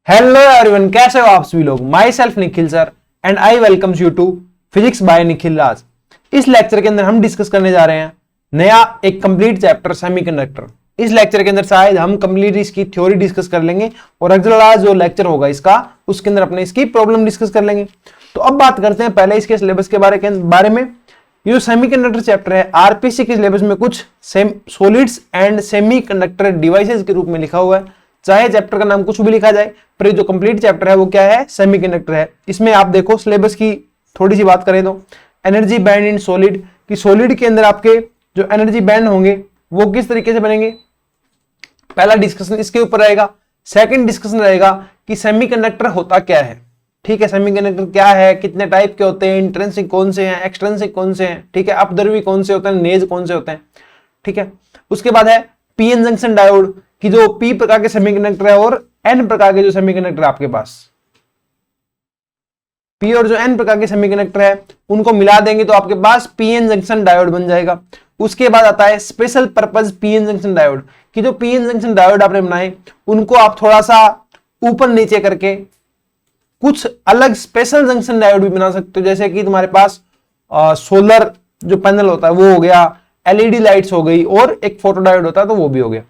Hello everyone, कैसे हो आप सभी लोग। Myself Nikhil sir and I welcomes you to physics by Nikhil Raj. इस लेक्चर के अंदर हम डिस्कस करने जा रहे हैं नया एक कंप्लीट चैप्टर सेमीकंडक्टर। इस लेक्चर के अंदर शायद हम कंप्लीट इसकी थ्योरी डिस्कस कर लेंगे और अगला जो लेक्चर होगा इसका उसके अंदर अपने इसकी प्रॉब्लम डिस्कस कर लेंगे। तो अब बात करते हैं पहले इसके सिलेबस के बारे में। ये जो सेमीकंडक्टर चैप्टर है आरपीसी के सिलेबस में कुछ सॉलिड्स एंड सेमीकंडक्टर डिवाइसेस के रूप में लिखा हुआ है। चाहे चैप्टर का नाम कुछ भी लिखा जाए, पर जो कंप्लीट चैप्टर है वो क्या है, सेमीकंडक्टर है। इसमें आप देखो सिलेबस की थोड़ी सी बात करें तो एनर्जी बैंड इन सॉलिड कि सॉलिड के अंदर आपके जो एनर्जी बैंड होंगे वो किस तरीके से बनेंगे, पहला डिस्कशन इसके ऊपर रहेगा। सेकंड डिस्कशन रहेगा कि सेमीकंडक्टर होता क्या है। ठीक है, सेमीकंडक्टर क्या है, कितने टाइप के होते हैं, इंट्रिंसिक कौन से हैं, एक्सट्रिंसिक कौन से हैं, ठीक है, अपद्रव्य कौन से होते हैं, नेज कौन से होते हैं। ठीक है, उसके बाद है पीएन जंक्शन डायोड कि जो पी प्रकार के सेमीकंडक्टर है और एन प्रकार के जो सेमीकंडक्टर आपके पास, पी और जो एन प्रकार के सेमीकंडक्टर है उनको मिला देंगे तो आपके पास पीएन जंक्शन डायोड बन जाएगा। उसके बाद आता है special purpose PN junction diode कि जो पीएन जंक्शन डायोड आपने बनाए उनको आप थोड़ा सा ऊपर नीचे करके कुछ अलग स्पेशल जंक्शन डायोड भी बना सकते हो। जैसे कि तुम्हारे पास सोलर जो पैनल होता है वो हो गया, एलईडी लाइट्स हो गई और एक फोटो डायोड होता है तो वो भी हो गया।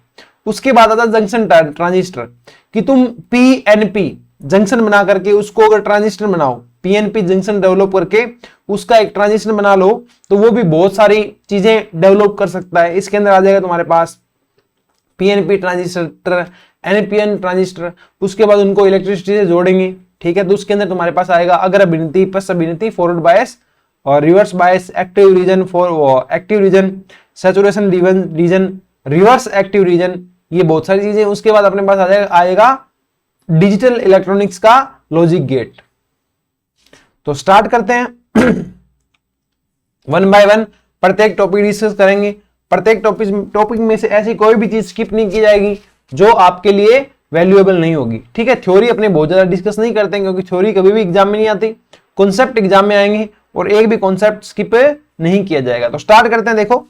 उसके बाद आता है जंक्शन ट्रांजिस्टर कि तुम पीएनपी जंक्शन बना करके उसको अगर ट्रांजिस्टर बनाओ, पीएनपी जंक्शन डेवलप करके उसका एक ट्रांजिस्टर बना लो तो वो भी बहुत सारी चीजें डेवलप कर सकता है। इसके अंदर आ जाएगा तुम्हारे पास पीएनपी ट्रांजिस्टर, एनपीएन ट्रांजिस्टर। उसके बाद उनको इलेक्ट्रिसिटी से जोड़ेंगे। ठीक है, तो उसके अंदर तुम्हारे पास आएगा अग्र अभिनति, पश्च अभिनति, फॉरवर्ड बायस और reverse bias, active region, active region, saturation region, reverse active region, ये बहुत सारी चीजें। उसके बाद अपने पास आएगा डिजिटल इलेक्ट्रॉनिक्स का लॉजिक गेट। तो स्टार्ट करते हैं वन बाय वन प्रत्येक टॉपिक डिस्कस करेंगे। प्रत्येक टॉपिक में से ऐसी कोई भी चीज स्किप नहीं की जाएगी जो आपके लिए वैल्यूएबल नहीं होगी। ठीक है, थ्योरी अपने बहुत ज्यादा डिस्कस नहीं करते हैं क्योंकि थ्योरी कभी भी एग्जाम में नहीं आती, कॉन्सेप्ट एग्जाम में आएंगे और एक भी कॉन्सेप्ट स्किप नहीं किया जाएगा। तो स्टार्ट करते हैं। देखो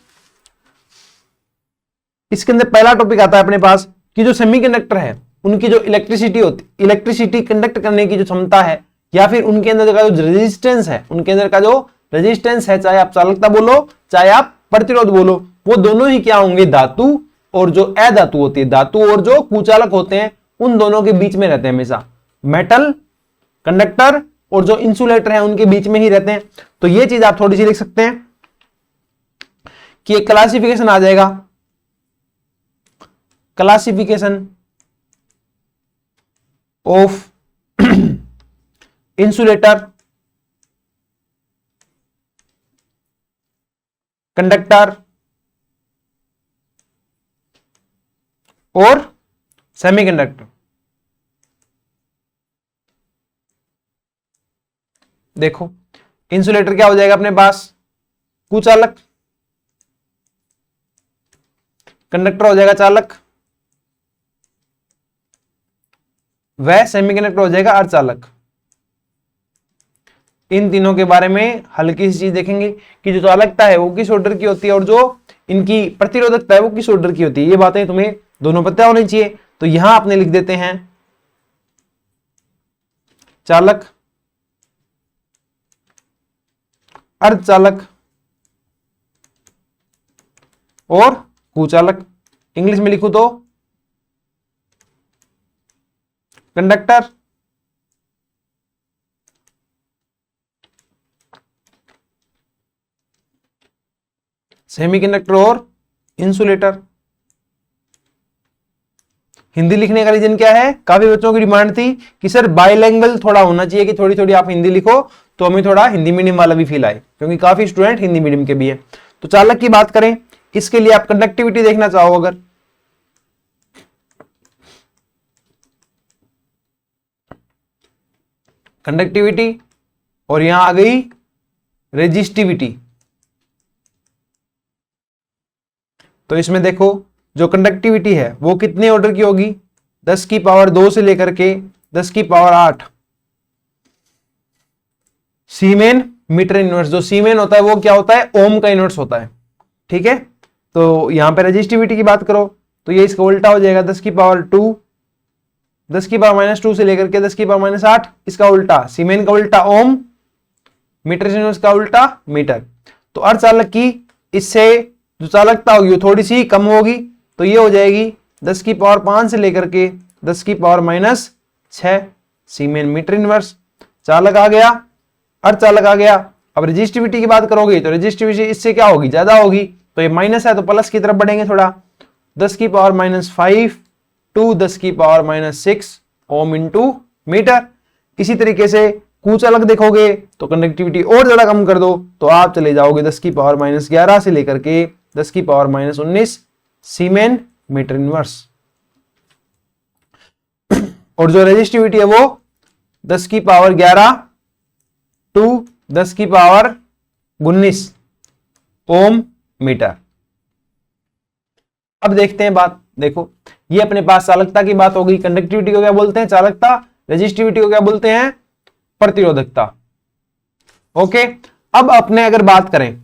इसके अंदर पहला टॉपिक आता है अपने पास कि जो सेमीकंडक्टर है उनकी जो इलेक्ट्रिसिटी होती, इलेक्ट्रिसिटी कंडक्ट करने की जो क्षमता है या फिर उनके अंदर का जो रेजिस्टेंस है, उनके अंदर का जो रेजिस्टेंस है, चाहे आप चालकता बोलो चाहे आप प्रतिरोध बोलो, वो दोनों ही क्या होंगे, धातु और जो अधातु होती है, धातु और जो कुचालक होते हैं उन दोनों के बीच में रहते हैं हमेशा। मेटल कंडक्टर और जो इंसुलेटर है उनके बीच में ही रहते हैं। तो ये चीज आप थोड़ी सी लिख सकते हैं कि एक क्लासिफिकेशन आ जाएगा, क्लासिफिकेशन ऑफ इंसुलेटर, कंडक्टर और सेमीकंडक्टर। देखो इंसुलेटर क्या हो जाएगा अपने पास, कुचालक, कंडक्टर हो जाएगा चालक, वह सेमीकंडक्टर हो जाएगा अर्धचालक। इन तीनों के बारे में हल्की सी चीज देखेंगे कि जो चालकता है वो किस ऑर्डर की होती है और जो इनकी प्रतिरोधकता है वो किस ऑर्डर की होती है। ये बातें तुम्हें दोनों पता होनी चाहिए। तो यहां आपने लिख देते हैं चालक, अर्धचालक और कुचालक। इंग्लिश में लिखूं तो कंडक्टर, सेमीकंडक्टर और इंसुलेटर। हिंदी लिखने का रीजन क्या है, काफी बच्चों की डिमांड थी कि सर बाइलैंग्वेज थोड़ा होना चाहिए कि थोड़ी थोड़ी आप हिंदी लिखो तो हमें थोड़ा हिंदी मीडियम वाला भी फील आए, क्योंकि काफी स्टूडेंट हिंदी मीडियम के भी है। तो चालक की बात करें, इसके लिए आप कंडक्टिविटी देखना चाहो अगर, कंडक्टिविटी और यहां आ गई रेजिस्टिविटी। तो इसमें देखो जो कंडक्टिविटी है वो कितने ऑर्डर की होगी, 10 की पावर 2 से लेकर के 10 की पावर 8 सीमेन मीटर इनवर्स। जो सीमेन होता है वो क्या होता है, ओम का इनवर्स होता है। ठीक है, तो यहां पे रेजिस्टिविटी की बात करो तो ये इसका उल्टा हो जाएगा, 10 की पावर 2 10 की पावर माइनस 2 से लेकर के 10 की पावर माइनस 8, इसका उल्टा सीमेन का उल्टा ओम, मीटर इनवर्स का उल्टा मीटर। तो अर्धचालक की इससे जो चालकता होगी वो थोड़ी सी कम होगी, तो ये हो जाएगी 10 की पावर 5 से लेकर के 10 की पावर माइनस 6 सीमेन मीटर इनवर्स। चालक आ गया, अर्धचालक आ गया। अब रेजिस्टिविटी की बात करोगे तो रेजिस्टिविटी इससे क्या होगी, ज्यादा होगी, तो ये माइनस है तो प्लस की तरफ बढ़ेंगे थोड़ा। 10 की पावर माइनस 5 टू 10 की power minus 6 ohm into metre. इसी तरीके से कुचालक देखोगे तो कंडक्टिविटी और ज्यादा कम कर दो तो आप चले जाओगे 10 की पावर माइनस 11 से लेकर के 10 की पावर माइनस 19 सीमेन मीटर इनवर्स। और जो रेजिस्टिविटी है वो 10 की पावर 11 टू 10 की पावर 19 ओम मीटर। अब देखते हैं बात, देखो ये अपने पास चालकता की बात होगी। कंडक्टिविटी को क्या बोलते हैं, चालकता। रेजिस्टिविटी को क्या बोलते हैं, प्रतिरोधकता। ओके, अब अपने अगर बात करें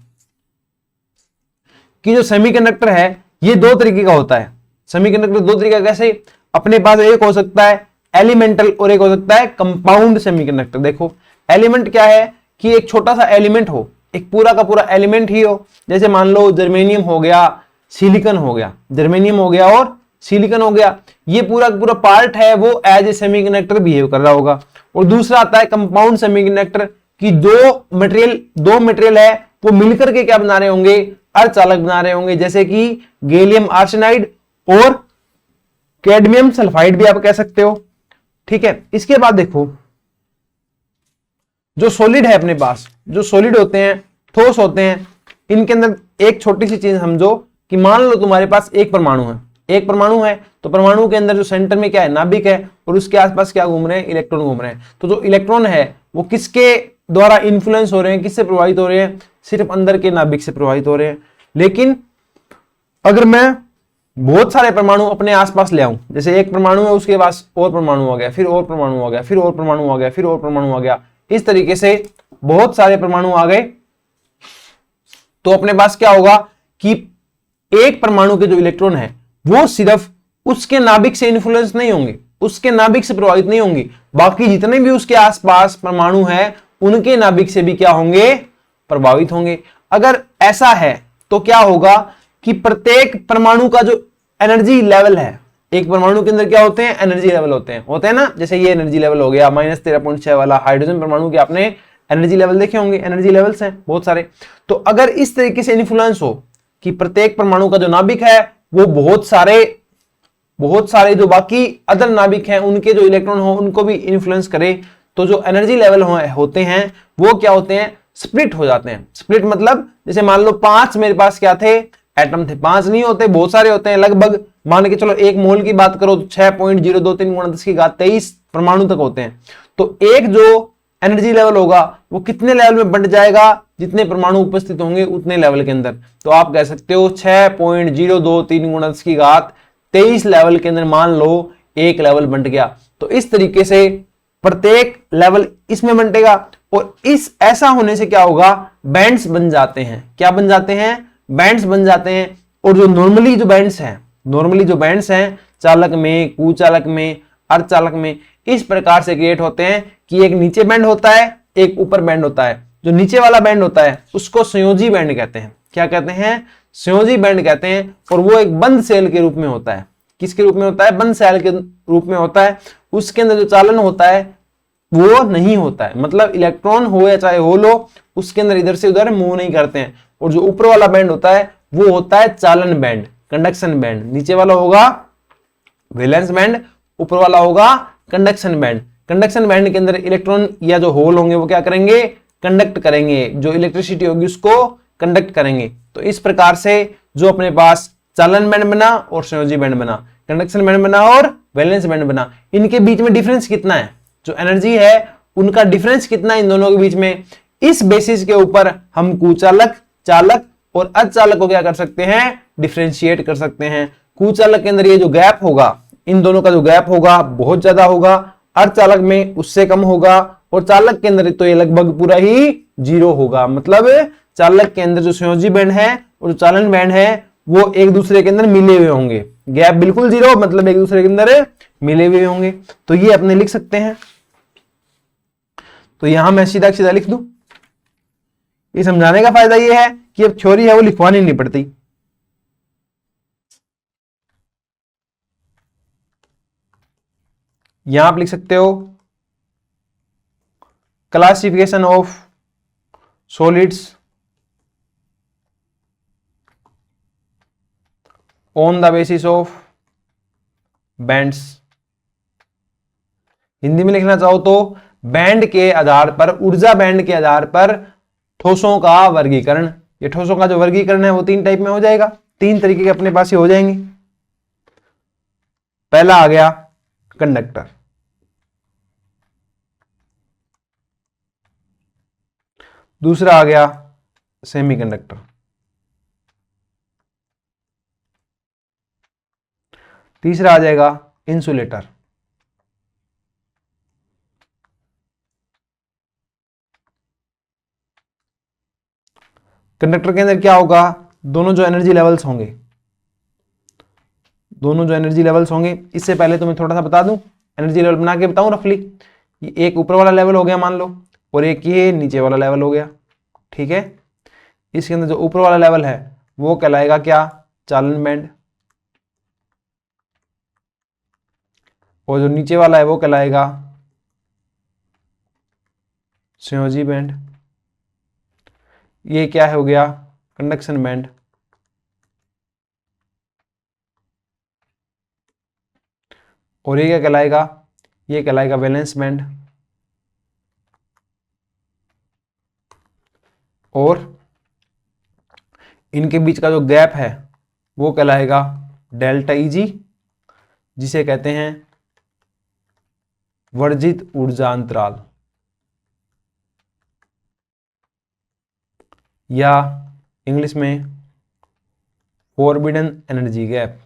कि जो सेमीकंडक्टर है ये दो तरीके का होता है। सेमीकंडक्टर दो तरीके का कैसे, अपने पास एक हो सकता है एलिमेंटल और एक हो सकता है कंपाउंड सेमीकंडक्टर। देखो एलिमेंट क्या है कि एक छोटा सा एलिमेंट हो, एक पूरा का पूरा एलिमेंट ही हो। जैसे मान लो जर्मेनियम हो गया, सिलिकॉन हो गया, जर्मेनियम हो गया और सिलिकॉन हो गया, ये पूरा पूरा पार्ट है वो एज ए सेमीकंडक्टर बिहेव कर रहा होगा। और दूसरा आता है कंपाउंड सेमीकंडक्टर कि दो मटेरियल है वो मिलकर के क्या बना रहे होंगे, अर्धचालक बना रहे होंगे। जैसे कि गैलियम आर्सेनाइड और कैडमियम सल्फाइड भी आप कह सकते हो। ठीक है, इसके बाद देखो जो सॉलिड है अपने पास, जो सॉलिड होते हैं, ठोस होते हैं, इनके अंदर एक छोटी सी चीज समझो कि मान लो तुम्हारे पास एक परमाणु है, एक परमाणु है तो परमाणु के अंदर जो सेंटर में क्या है, नाभिक है, और उसके आसपास क्या घूम रहे हैं, इलेक्ट्रॉन घूम रहे हैं। तो जो इलेक्ट्रॉन है वो किसके द्वारा इन्फ्लुएंस हो रहे हैं, किससे प्रभावित हो रहे हैं, सिर्फ अंदर के नाभिक से प्रभावित हो रहे हैं। लेकिन अगर मैं बहुत सारे परमाणु अपने आसपास ले आऊं, जैसे एक परमाणु है उसके पास और परमाणु आ गया, फिर और परमाणु आ गया, फिर और परमाणु आ गया, फिर और परमाणु आ गया, इस तरीके से बहुत सारे परमाणु आ गए, तो अपने पास क्या होगा कि एक परमाणु के जो इलेक्ट्रॉन है वो सिर्फ उसके नाभिक से इन्फ्लुएंस नहीं होंगे, उसके नाभिक से प्रभावित नहीं होंगे, बाकी जितने भी उसके आसपास परमाणु है उनके नाभिक से भी क्या होंगे, प्रभावित होंगे। अगर ऐसा है तो क्या होगा कि प्रत्येक परमाणु का जो एनर्जी लेवल है, एक परमाणु के अंदर क्या होते हैं, एनर्जी लेवल होते हैं ना। जैसे ये एनर्जी लेवल हो गया -13.6 वाला, हाइड्रोजन परमाणु के आपने एनर्जी लेवल देखे होंगे, एनर्जी लेवल्स हैं बहुत सारे। तो अगर इस तरीके से इन्फ्लुएंस हो कि प्रत्येक परमाणु का जो नाभिक है वो बहुत सारे जो बाकी अदर नाभिक हैं उनके जो इलेक्ट्रॉन हो उनको भी इन्फ्लुएंस करे, तो जो एनर्जी लेवल होते हैं वो क्या होते हैं, स्प्लिट हो जाते हैं। स्प्लिट मतलब जैसे मान लो 5 मेरे पास क्या थे, एटम थे, 5 नहीं होते, बहुत सारे होते हैं, लगभग मान के चलो एक मोल की बात करो तो 6.023 × 10⁻23 परमाणु तक होते हैं। तो एक जो एनर्जी लेवल होगा वो कितने लेवल में बंट जाएगा, जितने परमाणु उपस्थित होंगे उतने लेवल के अंदर। तो आप कह सकते हो 6.023 × 10⁻23 लेवल के अंदर मान लो एक लेवल बंट गया। तो इस तरीके से प्रत्येक लेवल इसमें बंटेगा, और इस ऐसा होने से क्या होगा, बैंड्स बन जाते हैं। क्या बन जाते हैं, बैंड्स बन जाते हैं। और जो नॉर्मली जो बैंड्स हैं चालक में, कुचालक में, अर्धचालक में, इस प्रकार से क्रिएट होते हैं कि एक नीचे बैंड होता है, एक ऊपर बैंड होता है। जो नीचे वाला बैंड होता है उसको संयोजी बैंड कहते हैं। क्या कहते हैं, संयोजी बैंड कहते हैं। और वो एक बंद सेल के रूप में होता है। किसके रूप में होता है, बंद सेल के रूप में होता है। उसके अंदर जो चालन होता है वो नहीं होता है, मतलब इलेक्ट्रॉन हो या चाहे होल हो, उसके अंदर इधर से उधर मूव नहीं करते हैं। और जो ऊपर वाला बैंड होता है वो होता है चालन बैंड, कंडक्शन बैंड। नीचे वाला होगा वैलेंस बैंड, ऊपर वाला होगा कंडक्शन बैंड। कंडक्शन बैंड के अंदर इलेक्ट्रॉन या जो होल होंगे वो क्या करेंगे, कंडक्ट करेंगे, जो इलेक्ट्रिसिटी होगी उसको कंडक्ट करेंगे। तो इस प्रकार से जो अपने पास चालन बैंड बना और संयोजी बैंड बना, कंडक्शन बैंड बना और वैलेंस बैंड बना, इनके बीच में डिफरेंस कितना है, जो एनर्जी है उनका डिफरेंस कितना है इन दोनों के बीच में, इस बेसिस के ऊपर हम कुचालक, चालक और अर्धचालक को क्या कर सकते हैं, डिफरेंशिएट कर सकते हैं। कुचालक के अंदर ये जो गैप होगा, इन दोनों का जो गैप होगा बहुत ज्यादा होगा, अर्धचालक में उससे कम होगा, और चालक के अंदर तो ये लगभग पूरा ही 0 होगा। मतलब चालक के अंदर जो संयोजी बैंड है और जो चालन बैंड है वो एक दूसरे के अंदर मिले हुए होंगे। गैप बिल्कुल 0 मतलब एक दूसरे के अंदर मिले हुए होंगे, तो ये अपने लिख सकते हैं। तो यहां मैं सीधा सीधा लिख दूं। ये समझाने का फायदा ये है कि अब थ्योरी है वो लिखवानी नहीं पड़ती। यहां आप लिख सकते हो classification of solids on the basis of bands. Hindi में लिखना चाहो तो बैंड के आधार पर, ऊर्जा बैंड के आधार पर ठोसों का वर्गीकरण। ये ठोसों का जो वर्गीकरण है वो 3 टाइप में हो जाएगा, 3 तरीके के अपने पास ही हो जाएंगे। पहला आ गया कंडक्टर, दूसरा आ गया सेमीकंडक्टर, तीसरा आ जाएगा इंसुलेटर। कंडक्टर के अंदर क्या होगा, दोनों जो एनर्जी लेवल्स होंगे, दोनों जो एनर्जी लेवल्स होंगे, इससे पहले तो मैं थोड़ा सा बता दूं, एनर्जी लेवल बना के बताऊं रफली। ये एक ऊपर वाला लेवल हो गया मान लो, और एक ये नीचे वाला लेवल हो गया, ठीक है। इसके अंदर जो ऊपर वाला लेवल है वो कहलाएगा क्या, चालन बैंड, और जो नीचे वाला है वो कहलाएगा संयोजी बैंड। ये क्या हो गया, कंडक्शन बैंड। और ये क्या कहलाएगा, ये कहलाएगा वैलेंस बैंड। और इनके बीच का जो गैप है वो कहलाएगा डेल्टा ईजी, जिसे कहते हैं वर्जित ऊर्जा अंतराल, या इंग्लिश में फॉरबिडन एनर्जी गैप।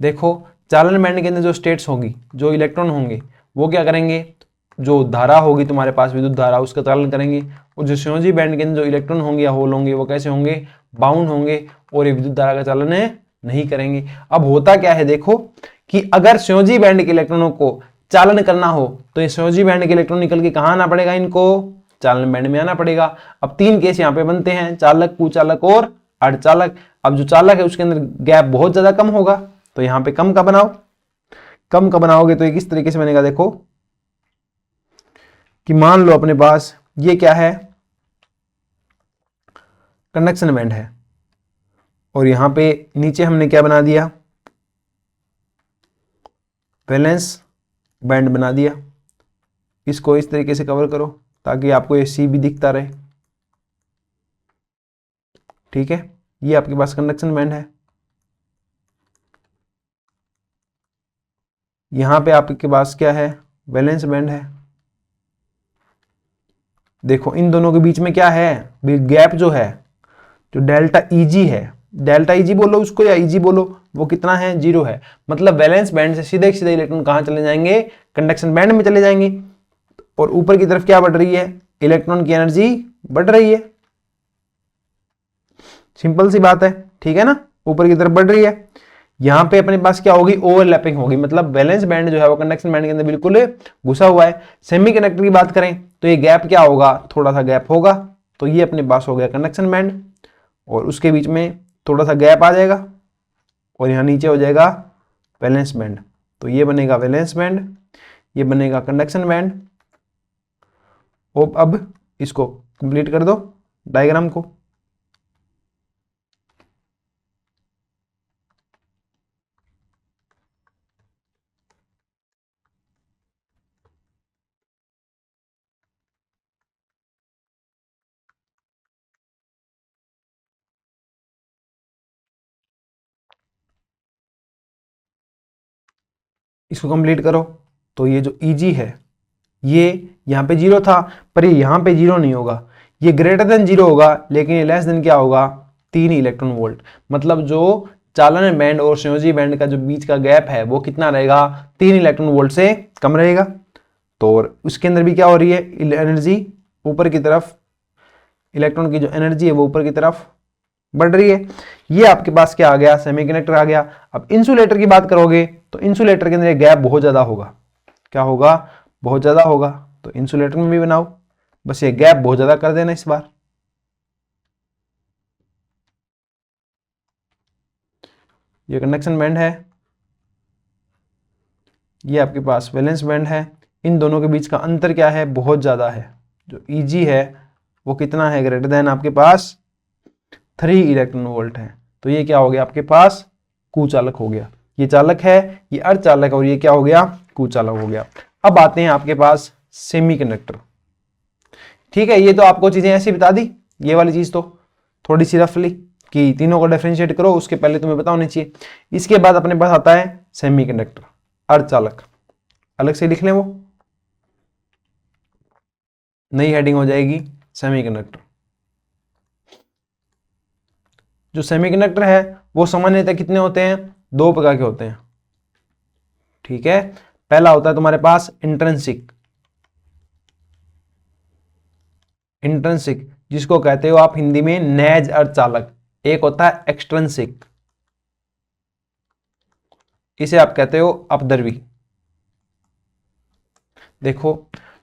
देखो चालन बैंड के अंदर जो स्टेट्स होगी, जो इलेक्ट्रॉन होंगे, वो क्या करेंगे, जो धारा होगी तुम्हारे पास विद्युत धारा, उसका चालन करेंगे। और जो संयोजी बैंड के अंदर जो इलेक्ट्रॉन होंगे या होल होंगे वो कैसे होंगे, बाउंड होंगे, और ये विद्युत धारा का चालन नहीं करेंगे। अब होता क्या है देखो, कि अगर संयोजी बैंड के इलेक्ट्रॉनों को चालन करना हो तो ये संयोजी बैंड के इलेक्ट्रॉन निकल के कहां आना पड़ेगा, इनको चालन बैंड में आना पड़ेगा। अब 3 केस यहाँ पे बनते हैं, चालक, कुचालक और अर्धचालक। अब जो चालक है उसके अंदर गैप बहुत ज्यादा कम होगा, तो यहां पे कम का बनाओ। कम का बनाओगे तो ये किस तरीके से बनेगा, देखो कि मान लो अपने पास ये क्या है, कंडक्शन बैंड है, और यहां पे नीचे हमने क्या बना दिया, वैलेंस बैंड बना दिया। इसको इस तरीके से कवर करो ताकि आपको ये सी भी दिखता रहे, ठीक है। ये आपके पास कंडक्शन बैंड है। यहां पे आपके पास क्या है, वैलेंस बैंड है। देखो इन दोनों के बीच में क्या है, गैप जो है, जो डेल्टा ईजी है, डेल्टा ईजी बोलो उसको या ईजी बोलो, वो कितना है, 0 है। मतलब वैलेंस बैंड से सीधे सीधे इलेक्ट्रॉन कहां चले जाएंगे, कंडक्शन बैंड में चले जाएंगे। और ऊपर की तरफ क्या बढ़ रही है, इलेक्ट्रॉन की एनर्जी बढ़ रही है। सिंपल सी बात है, ठीक है ना, ऊपर की तरफ बढ़ रही है। यहां पे अपने पास क्या होगी, ओवरलैपिंग होगी, मतलब वैलेंस बैंड जो है वो कंडक्शन बैंड के अंदर बिल्कुल घुसा हुआ है। सेमीकंडक्टर की बात करें तो ये गैप क्या होगा, थोड़ा सा गैप होगा, तो ये अपने पास हो गया कंडक्शन बैंड, और उसके बीच में थोड़ा सा गैप आ जाएगा, और यहाँ नीचे हो जाएगा वैलेंस बैंड। तो ये बनेगा वैलेंस बैंड, ये बनेगा कंडक्शन बैंड। अब इसको कंप्लीट कर दो डायग्राम को। इसको कंप्लीट करो। तो ये जो Eg है ये यहाँ पे 0 था, पर ये यहाँ पे 0 नहीं होगा, ये ग्रेटर देन 0 होगा, लेकिन ये लेस देन क्या होगा, 3 इलेक्ट्रॉन वोल्ट। मतलब जो चालन बैंड और संयोजी बैंड का जो बीच का गैप है वो कितना रहेगा, 3 इलेक्ट्रॉन वोल्ट से कम रहेगा। तो उसके अंदर भी क्या हो रही है, एनर्जी ऊपर की तरफ, इलेक्ट्रॉन की जो एनर्जी है वो ऊपर की तरफ बढ़ रही है। ये आपके पास क्या आ गया, सेमीकंडक्टर आ गया। अब इंसुलेटर की बात करोगे तो इंसुलेटर के अंदर गैप बहुत ज्यादा होगा। क्या होगा, बहुत ज्यादा होगा। तो इंसुलेटर में भी बनाओ, बस ये गैप बहुत ज्यादा कर देना इस बार। ये कंडक्शन बैंड है, ये आपके पास वैलेंस बैंड है। इन दोनों के बीच का अंतर क्या है, बहुत ज्यादा है। जो Eg है वो कितना है, ग्रेटर देन आपके पास 3 इलेक्ट्रॉन वोल्ट है। तो ये क्या हो गया आपके पास, कुचालक हो गया। ये चालक है, ये अर्धचालक, और ये क्या हो गया, कुचालक हो गया। अब आते हैं आपके पास सेमीकंडक्टर। ठीक है, ये तो आपको चीजें ऐसी बता दी, ये वाली चीज तो थोड़ी सी रफली कि तीनों को डिफरेंशिएट करो, उसके पहले तुम्हें पता होनी चाहिए। इसके बाद अपने पास आता है सेमीकंडक्टर, अर्धचालक। अलग से लिख लें, वो नई हेडिंग हो जाएगी सेमीकंडक्टर। जो सेमीकंडक्टर है वो सामान्यतः कितने होते हैं, 2 प्रकार के होते हैं। ठीक है, पहला होता है तुम्हारे पास इंट्रिंसिक, इंट्रिंसिक जिसको कहते हो आप हिंदी में नेज अर्धचालक। एक होता है एक्सट्रिंसिक, इसे आप कहते हो अपदर्वी। देखो,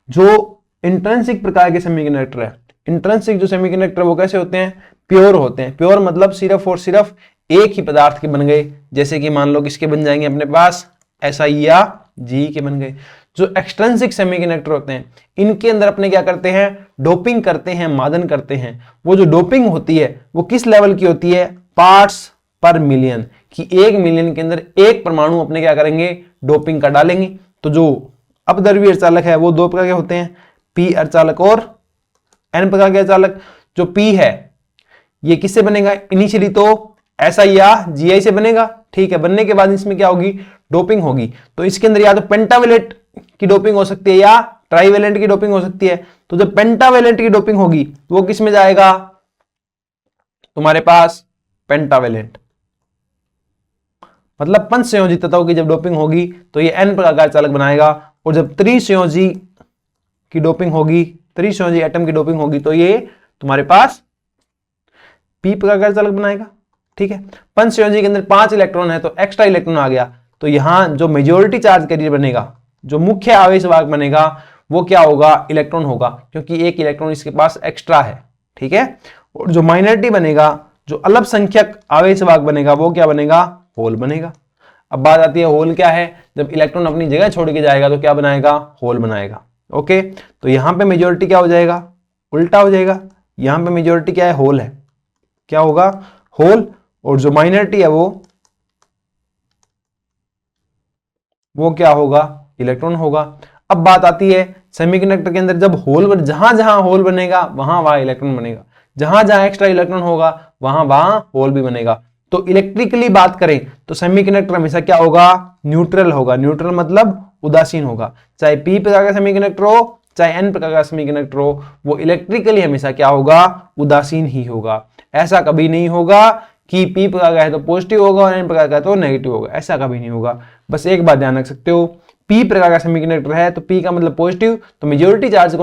जो इंट्रिंसिक प्रकार के सेमीकंडक्टर है, इंट्रिंसिक जो सेमीकंडक्टर वो कैसे होते हैं, प्योर होते हैं। प्योर मतलब सिर्फ और सिर्फ एक ही पदार्थ के बन गए। जैसे कि मान लो किसके बन जाएंगे अपने पास, SI या Ge के बन गए। जो एक्सट्रिंसिक सेमीकंडक्टर होते हैं इनके अंदर अपने क्या करते हैं, डोपिंग करते हैं, मादन करते हैं। वो जो डोपिंग होती है वो किस लेवल की होती है, पार्ट्स पर मिलियन, कि 1 मिलियन के अंदर एक परमाणु अपने क्या करेंगे, डोपिंग का डालेंगे। तो जो अपद्रव्य अर्धचालक है वो 2 प्रकार के होते हैं, P अर्धचालक और N प्रकार के अर्धचालक। जो P है ये किससे बनेगा, इनिशियली तो SI या Gi से बनेगा। ठीक है, बनने के बाद इसमें क्या होगी, डोपिंग होगी। तो इसके अंदर या तो पेंटावेलेंट की डोपिंग हो सकती है या ट्राइवेलेंट की डोपिंग हो सकती है। तो जब पेंटावेलेंट की डोपिंग होगी वो किस में जाएगा, तुम्हारे पास पेंटावेलेंट, मतलब पंचसंयोजी तत्वों की जब डोपिंग होगी तो ये N प्रकार का अर्धचालक बनाएगा। और जब त्रिसंयोजी की डोपिंग होगी, त्रिसंयोजी एटम की डोपिंग होगी तो ये तुम्हारे पास P प्रकार का अर्धचालक बनाएगा। ठीक है, पंचसंयोजी के अंदर 5 इलेक्ट्रॉन है तो एक्स्ट्रा इलेक्ट्रॉन आ गया। तो यहां जो मेजोरिटी चार्ज कैरियर बनेगा, जो मुख्य आवेश वाहक बनेगा वो क्या होगा, इलेक्ट्रॉन होगा, क्योंकि एक इलेक्ट्रॉन इसके पास एक्स्ट्रा है। ठीक है, और जो माइनॉरिटी बनेगा, जो अल्पसंख्यक आवेश वाहक बनेगा वो क्या बनेगा, होल बनेगा। अब बात आती है होल क्या है, जब इलेक्ट्रॉन अपनी जगह छोड़ के जाएगा तो क्या बनाएगा, होल बनाएगा। ओके, तो यहां पे मेजोरिटी क्या हो जाएगा, उल्टा हो जाएगा। यहां पे मेजोरिटी क्या है, होल है, क्या होगा, होल। और जो माइनॉरिटी है वो क्या होगा, इलेक्ट्रॉन होगा। अब बात आती है सेमीकंडक्टर के अंदर जब होल, जहां जहां होल बनेगा वहां वहां इलेक्ट्रॉन बनेगा, जहां जहां एक्स्ट्रा इलेक्ट्रॉन होगा वहां वहां होल भी बनेगा। तो इलेक्ट्रिकली बात करें तो सेमीकंडक्टर हमेशा क्या होगा, न्यूट्रल होगा। न्यूट्रल मतलब उदासीन होगा। चाहे P प्रकार का सेमीकंडक्टर हो चाहे N प्रकार का सेमीकंडक्टर हो, वो इलेक्ट्रिकली हमेशा क्या होगा, उदासीन ही होगा। ऐसा कभी नहीं होगा कि P प्रकार का है तो पॉजिटिव होगा और N प्रकार का है तो नेगेटिव होगा, ऐसा कभी नहीं होगा। बस एक बात ध्यान रख सकते हो, P प्रकार का सेमीकंडक्टर है तो P का मतलब पॉजिटिव, तो मेजॉरिटी चार्ज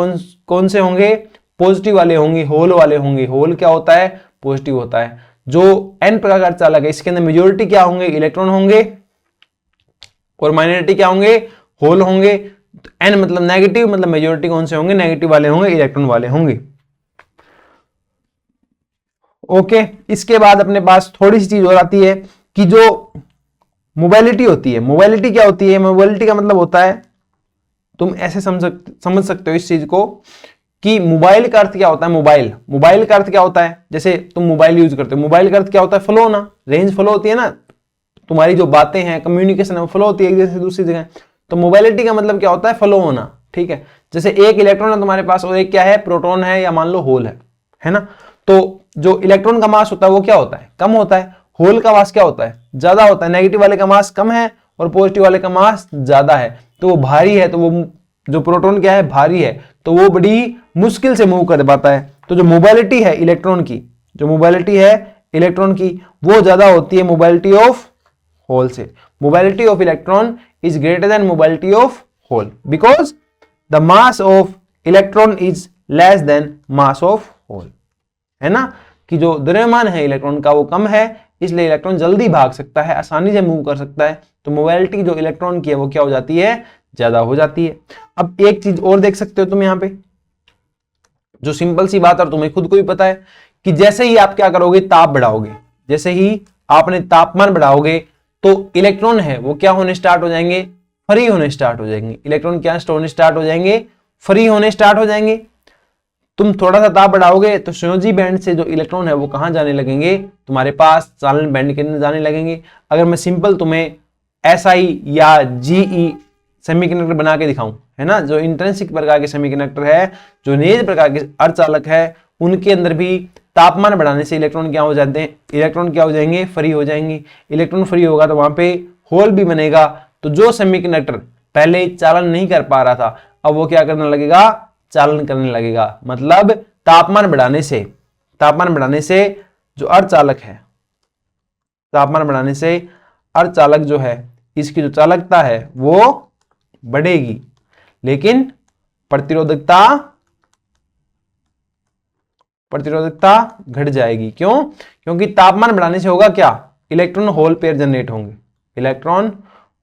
कौन से होंगे, पॉजिटिव वाले होंगे, होल वाले होंगे। होल क्या होता है, पॉजिटिव होता है। जो N प्रकार का अर्धचालक है इसके अंदर मेजॉरिटी क्या होंगे, इलेक्ट्रॉन होंगे, और माइनॉरिटी क्या होंगे, होल होंगे। तो N मतलब नेगेटिव, मतलब मेजॉरिटी कौन से होंगे, नेगेटिव वाले होंगे, इलेक्ट्रॉन वाले होंगे। ओके, इसके बाद अपने पास थोड़ी सी चीज और आती है कि जो मोबाइलिटी होती है। मोबाइलिटी क्या होती है, मोबाइलिटी का मतलब होता है, तुम ऐसे समझ सकते हो इस चीज को कि मोबाइल का अर्थ क्या होता है, मोबाइल का अर्थ क्या होता है, जैसे तुम मोबाइल यूज करते हो, मोबाइल का अर्थ क्या होता है, फ्लो होना, रेंज फ्लो होती है ना, तुम्हारी जो बातें हैं, कम्युनिकेशन है, फ्लो होती है एक जगह से दूसरी जगह। तो मोबाइलिटी का मतलब क्या होता है, फ्लो होना। ठीक है, जैसे एक इलेक्ट्रॉन है तुम्हारे पास और एक क्या है, प्रोटॉन है या मान लो होल है ना। तो जो इलेक्ट्रॉन का मास होता है वो क्या होता है, कम होता है। होल का मास क्या होता है, ज्यादा होता है। नेगेटिव वाले का मास कम है और पॉजिटिव वाले का मास ज्यादा है, तो वो भारी है। तो वो जो प्रोटॉन क्या है, भारी है, तो वो बड़ी मुश्किल से मूव कर पाता है। तो जो मोबाइलिटी है इलेक्ट्रॉन की, जो मोबाइलिटी है इलेक्ट्रॉन की, वो ज्यादा होती है मोबाइलिटी ऑफ होल से। Mobility of electron is greater than mobility of hole because the mass of electron is less than mass of hole, है ना। कि जो द्रव्यमान है इलेक्ट्रॉन का वो कम है, इसलिए इलेक्ट्रॉन जल्दी भाग सकता है, आसानी से मूव कर सकता है। तो मोबिलिटी जो इलेक्ट्रॉन की है वो क्या हो जाती है, ज्यादा हो जाती है। अब एक चीज और देख सकते हो तुम यहाँ पे, जो सिंपल सी बात और तुम्हें खुद को भी पता है कि जैसे ही आप क्या करोगे, ताप बढ़ाओगे, जैसे ही आपने तापमान बढ़ाओगे तो इलेक्ट्रॉन है वो क्या होने स्टार्ट हो जाएंगे, फ्री होने स्टार्ट हो जाएंगे। इलेक्ट्रॉन क्या होने स्टार्ट हो जाएंगे, फ्री होने स्टार्ट हो जाएंगे। तुम थोड़ा सा ताप बढ़ाओगे तो संयोजी बैंड से जो इलेक्ट्रॉन है वो कहां जाने लगेंगे, तुम्हारे पास चालन बैंड के अंदर जाने लगेंगे। अगर मैं सिंपल तुम्हें SI या GE सेमीकंडक्टर बना के दिखाऊं, है ना, जो इंट्रिंसिक प्रकार के सेमीकंडक्टर है, जो नेज प्रकार के अर्धचालक है, उनके अंदर भी तापमान बढ़ाने से इलेक्ट्रॉन क्या हो जाते हैं, इलेक्ट्रॉन क्या हो जाएंगे, फ्री हो जाएंगे। इलेक्ट्रॉन फ्री होगा तो वहां पे होल भी बनेगा। तो जो सेमीकंडक्टर पहले चालन नहीं कर पा रहा था, अब वो क्या करने लगेगा, चालन करने लगेगा। मतलब तापमान बढ़ाने से जो अर्धचालक है, तापमान बढ़ाने से अर्धचालक जो है, इसकी जो चालकता है वो बढ़ेगी, लेकिन प्रतिरोधकता घट जाएगी। क्यों? क्योंकि तापमान बढ़ाने से होगा क्या, इलेक्ट्रॉन होल पेयर जनरेट होंगे, इलेक्ट्रॉन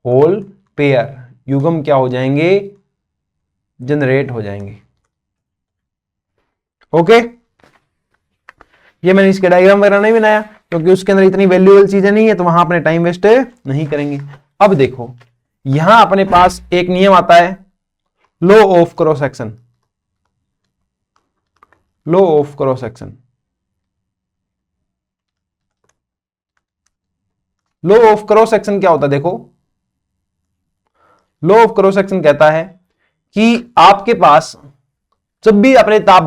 होल पेयर युग्म क्या हो जाएंगे, जनरेट हो जाएंगे। ओके, ये मैंने इसके डायग्राम वगैरह नहीं बनाया क्योंकि उसके अंदर इतनी वैल्यूएबल चीजें नहीं है, तो वहां अपने टाइम वेस्ट नहीं करेंगे। अब देखो यहां अपने पास एक नियम आता है, law of cross section. Law of cross section, law of cross section क्या होता है, देखो लॉ ऑफ क्रॉस सेक्शन कहता है कि आपके पास जब भी आपने ताप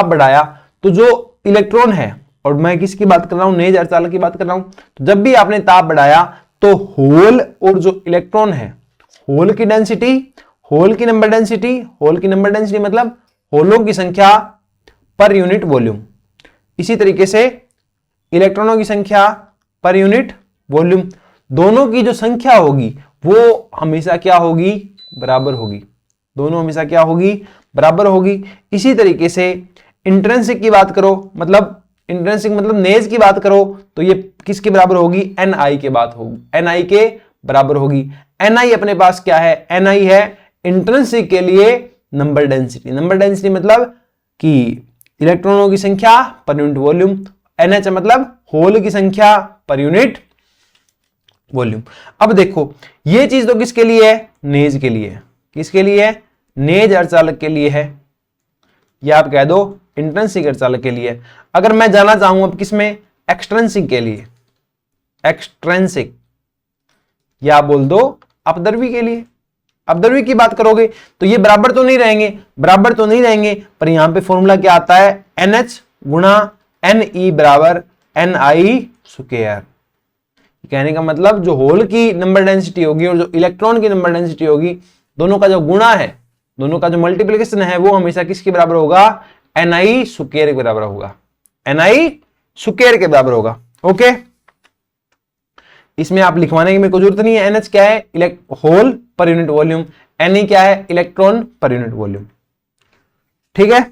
बढ़ाया, तो जो इलेक्ट्रॉन है, और मैं किसकी बात कर रहा हूं, नेज अर्धचालक की बात कर रहा हूं, तो जब भी आपने ताप बढ़ाया तो होल और जो इलेक्ट्रॉन है, होल की नंबर डेंसिटी मतलब होलों की संख्या पर यूनिट वॉल्यूम, इसी तरीके से इलेक्ट्रॉनों की संख्या पर यूनिट वॉल्यूम, दोनों की जो संख्या होगी वो हमेशा क्या होगी, बराबर होगी। दोनों हमेशा क्या होगी, बराबर होगी। इसी तरीके से इंट्रिंसिक की बात करो, मतलब इंट्रिंसिक मतलब नेज की बात करो, तो ये किसके बराबर होगी, Ni के बात होगी, Ni के बराबर होगी। Ni अपने पास क्या है, Ni है इंट्रिंसिक के लिए नंबर डेंसिटी मतलब कि इलेक्ट्रॉनों की संख्या पर यूनिट वॉल्यूम, NH मतलब होल की संख्या पर यूनिट वॉल्यूम। अब देखो ये चीज तो किसके लिए है, नेज के लिए। किसके लिए है, नेज अर्धचालक के लिए है, या आप कह दो इंट्रिंसिक अर्धचालक के लिए। अगर मैं जाना चाहूं अब किसमें, एक्सट्रिंसिक के लिए, एक्सट्रिंसिक, या बोल दो अपद्रव्य के लिए। अपद्रव्य की बात करोगे तो ये बराबर तो नहीं रहेंगे, पर यहां पे फॉर्मूला क्या आता है, NH गुणा Ne बराबर Ni स्क्वायर। कहने का मतलब जो होल की नंबर डेंसिटी होगी और जो इलेक्ट्रॉन की नंबर डेंसिटी होगी, दोनों का जो गुणा है, दोनों का जो मल्टीप्लिकेशन है, वो हमेशा किसके बराबर होगा, Ni स्क्वायर के बराबर होगा, Ni स्क्वायर के बराबर होगा। ओके, इसमें आप लिखवाने की मेरे को जरूरत नहीं है। NH क्या है, whole per unit volume, Ne क्या है, इलेक्ट्रॉन पर यूनिट वॉल्यूम। ठीक है,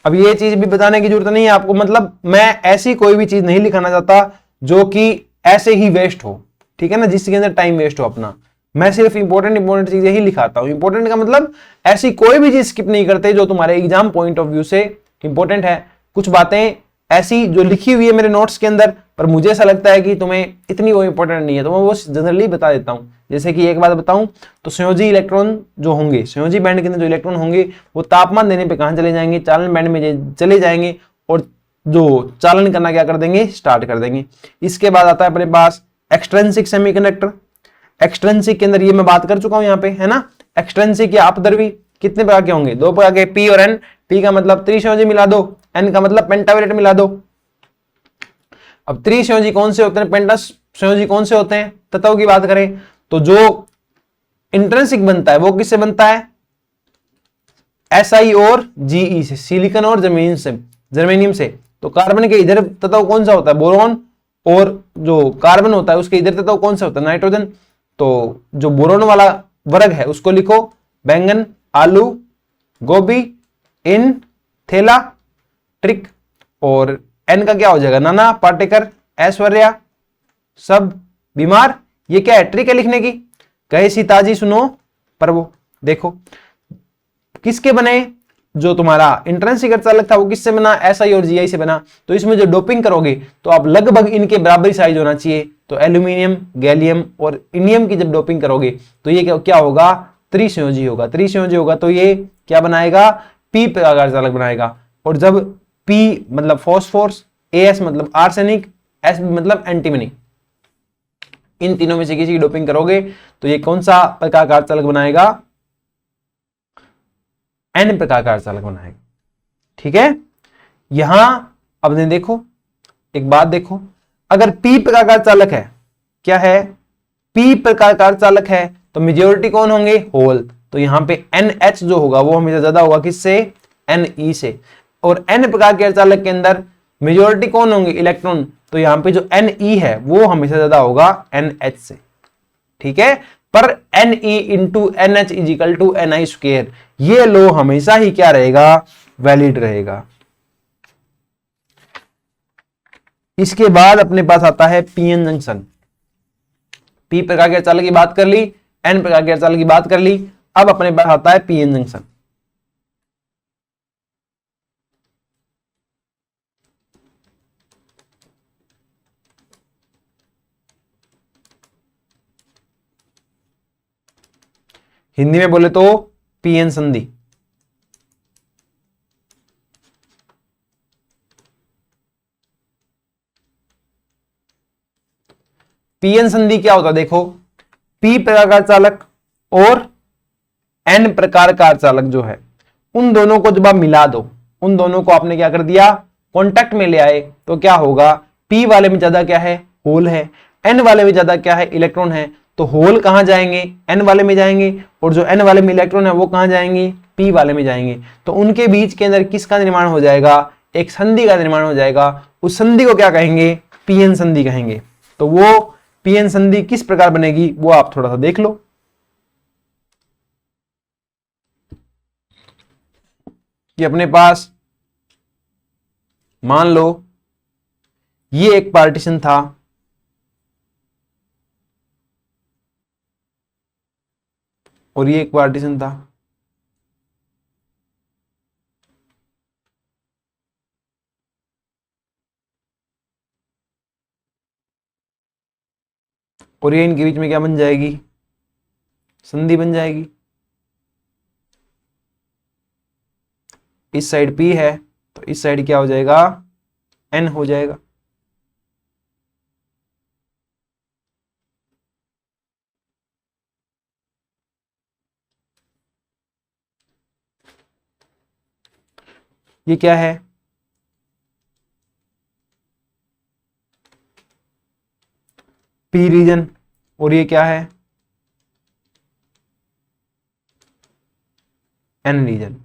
अब ये चीज भी बताने की जरूरत नहीं है आपको, मतलब मैं ऐसी कोई भी चीज नहीं लिखाना चाहता जो कि ऐसे ही वेस्ट हो, ठीक है ना, जिसके अंदर टाइम वेस्ट हो अपना। मैं सिर्फ इंपॉर्टेंट चीजें ही लिखाता हूं। इंपॉर्टेंट का मतलब ऐसी कोई भी चीज स्किप नहीं करते जो तुम्हारे एग्जाम पॉइंट ऑफ व्यू से इंपॉर्टेंट है। कुछ बातें ऐसी जो लिखी हुई है मेरे नोट्स के अंदर, पर मुझे ऐसा लगता है कि तुम्हें इतनी वो इंपॉर्टेंट नहीं है, तो मैं वो जनरली बता देता हूं। जैसे कि एक बात बताऊं तो संयोजी इलेक्ट्रॉन जो होंगे, संयोजी बैंड के अंदर जो इलेक्ट्रॉन होंगे, वो तापमान देने पे कहां चले जाएंगे, चालन बैंड में चले जाएंगे, और जो चालन करना क्या कर देंगे, स्टार्ट कर देंगे। इसके बाद आता है अपने पास एक्सट्रिंसिक सेमीकंडक्टर। एक्सट्रिंसिक के अंदर ये मैं बात कर चुका हूं यहाँ पे, है ना। एक्सट्रिंसिक या अपद्रव्य कितने प्रकार के होंगे, दो प्रकार के, पी और एन। पी का मतलब त्रिसंयोजी मिला दो, एन का मतलब पेंटावलेट मिला दो। अब त्रिसंयोजी कौन से होते हैं, पेंटा संयोजी कौन से होते हैं, तत्व की बात करें तो जो इंट्रिंसिक बनता है वो किससे बनता है, SI और GE से, सिलिकॉन और जर्मेनियम से। तो कार्बन के इधर तत्व कौन सा होता है, बोरॉन, और जो कार्बन होता है उसके इधर तत्व कौन सा होता है, नाइट्रोजन। तो जो बोरोन वाला वर्ग है उसको लिखो बैंगन, आलू, गोभी, इन, थेला, ट्रिक। और एन का क्या हो जाएगा, नाना, पाटेकर, ऐश्वर्या, सब, बीमार। ये क्या है, ट्रिक है लिखने की। कहे सीताजी सुनो प्रभु। देखो किसके बने, जो तुम्हारा इंट्रेंस का चालक था वो किससे बना, एसआई और जीआई से बना। तो इसमें जो डोपिंग करोगे तो आप लगभग इनके बराबरी साइज होना चाहिए। तो एल्यूमिनियम, गैलियम और इंडियम की जब डोपिंग करोगे तो ये क्या होगा, त्रिसंयोजी होगा। त्रिसंयोजी होगा तो ये क्या बनाएगा, पी प्रकार चालक बनाएगा। और जब पी मतलब फॉस्फोरस, एस मतलब आर्सेनिक, एस मतलब एंटीमनी, इन तीनों में से किसी की डोपिंग करोगे तो ये कौन सा प्रकार का चालक बनाएगा, एन प्रकार का चालक बनाएगा। ठीक है। यहां अब देखो एक बात देखो, अगर पी प्रकार का चालक है, क्या है, पी प्रकार का चालक है तो मेजोरिटी कौन होंगे, होल। तो यहां पे NH जो होगा वो हमेशा ज्यादा होगा किससे, Ne से। और N प्रकार के चालक के अंदर मेजोरिटी कौन होंगे, इलेक्ट्रॉन। तो यहां पे जो Ne है वो हमेशा ज्यादा होगा NH से। ठीक है। पर Ne into NH is equal to Ni square, ये लो हमेशा ही क्या रहेगा, वैलिड रहेगा। इसके बाद अपने पास आता है पीएन जंक्शन। पी प्रकार के चालक की बात कर ली, एन प्रकार के चालक की बात कर ली, अब अपने पास आता है पीएन जंक्शन। हिंदी में बोले तो पीएन संधि। पीएन संधि क्या होता है, देखो पी प्रकार का चालक और एन प्रकार का चालक जो है, उन दोनों को जब आप मिला दो, उन दोनों को आपने क्या कर दिया, कांटेक्ट में ले आए, तो क्या होगा, पी वाले में ज्यादा क्या है, होल है, एन वाले में ज्यादा क्या है, इलेक्ट्रॉन है। तो होल कहां जाएंगे, एन वाले में जाएंगे, और जो एन वाले में इलेक्ट्रॉन है वो कहां जाएंगे, पी वाले में जाएंगे। तो उनके बीच के अंदर किसका निर्माण हो जाएगा, एक संधि का निर्माण हो जाएगा। उस संधि को क्या कहेंगे, पीएन संधि कहेंगे। तो वो पीएन संधि किस प्रकार बनेगी वो आप थोड़ा सा देख लो। कि अपने पास मान लो ये एक पार्टीशन था, और ये एक पार्टीशन था, और ये इनके बीच में क्या बन जाएगी, संधि बन जाएगी। इस साइड P है तो इस साइड क्या हो जाएगा, N हो जाएगा। ये क्या है, P रीजन, और ये क्या है, N रीजन।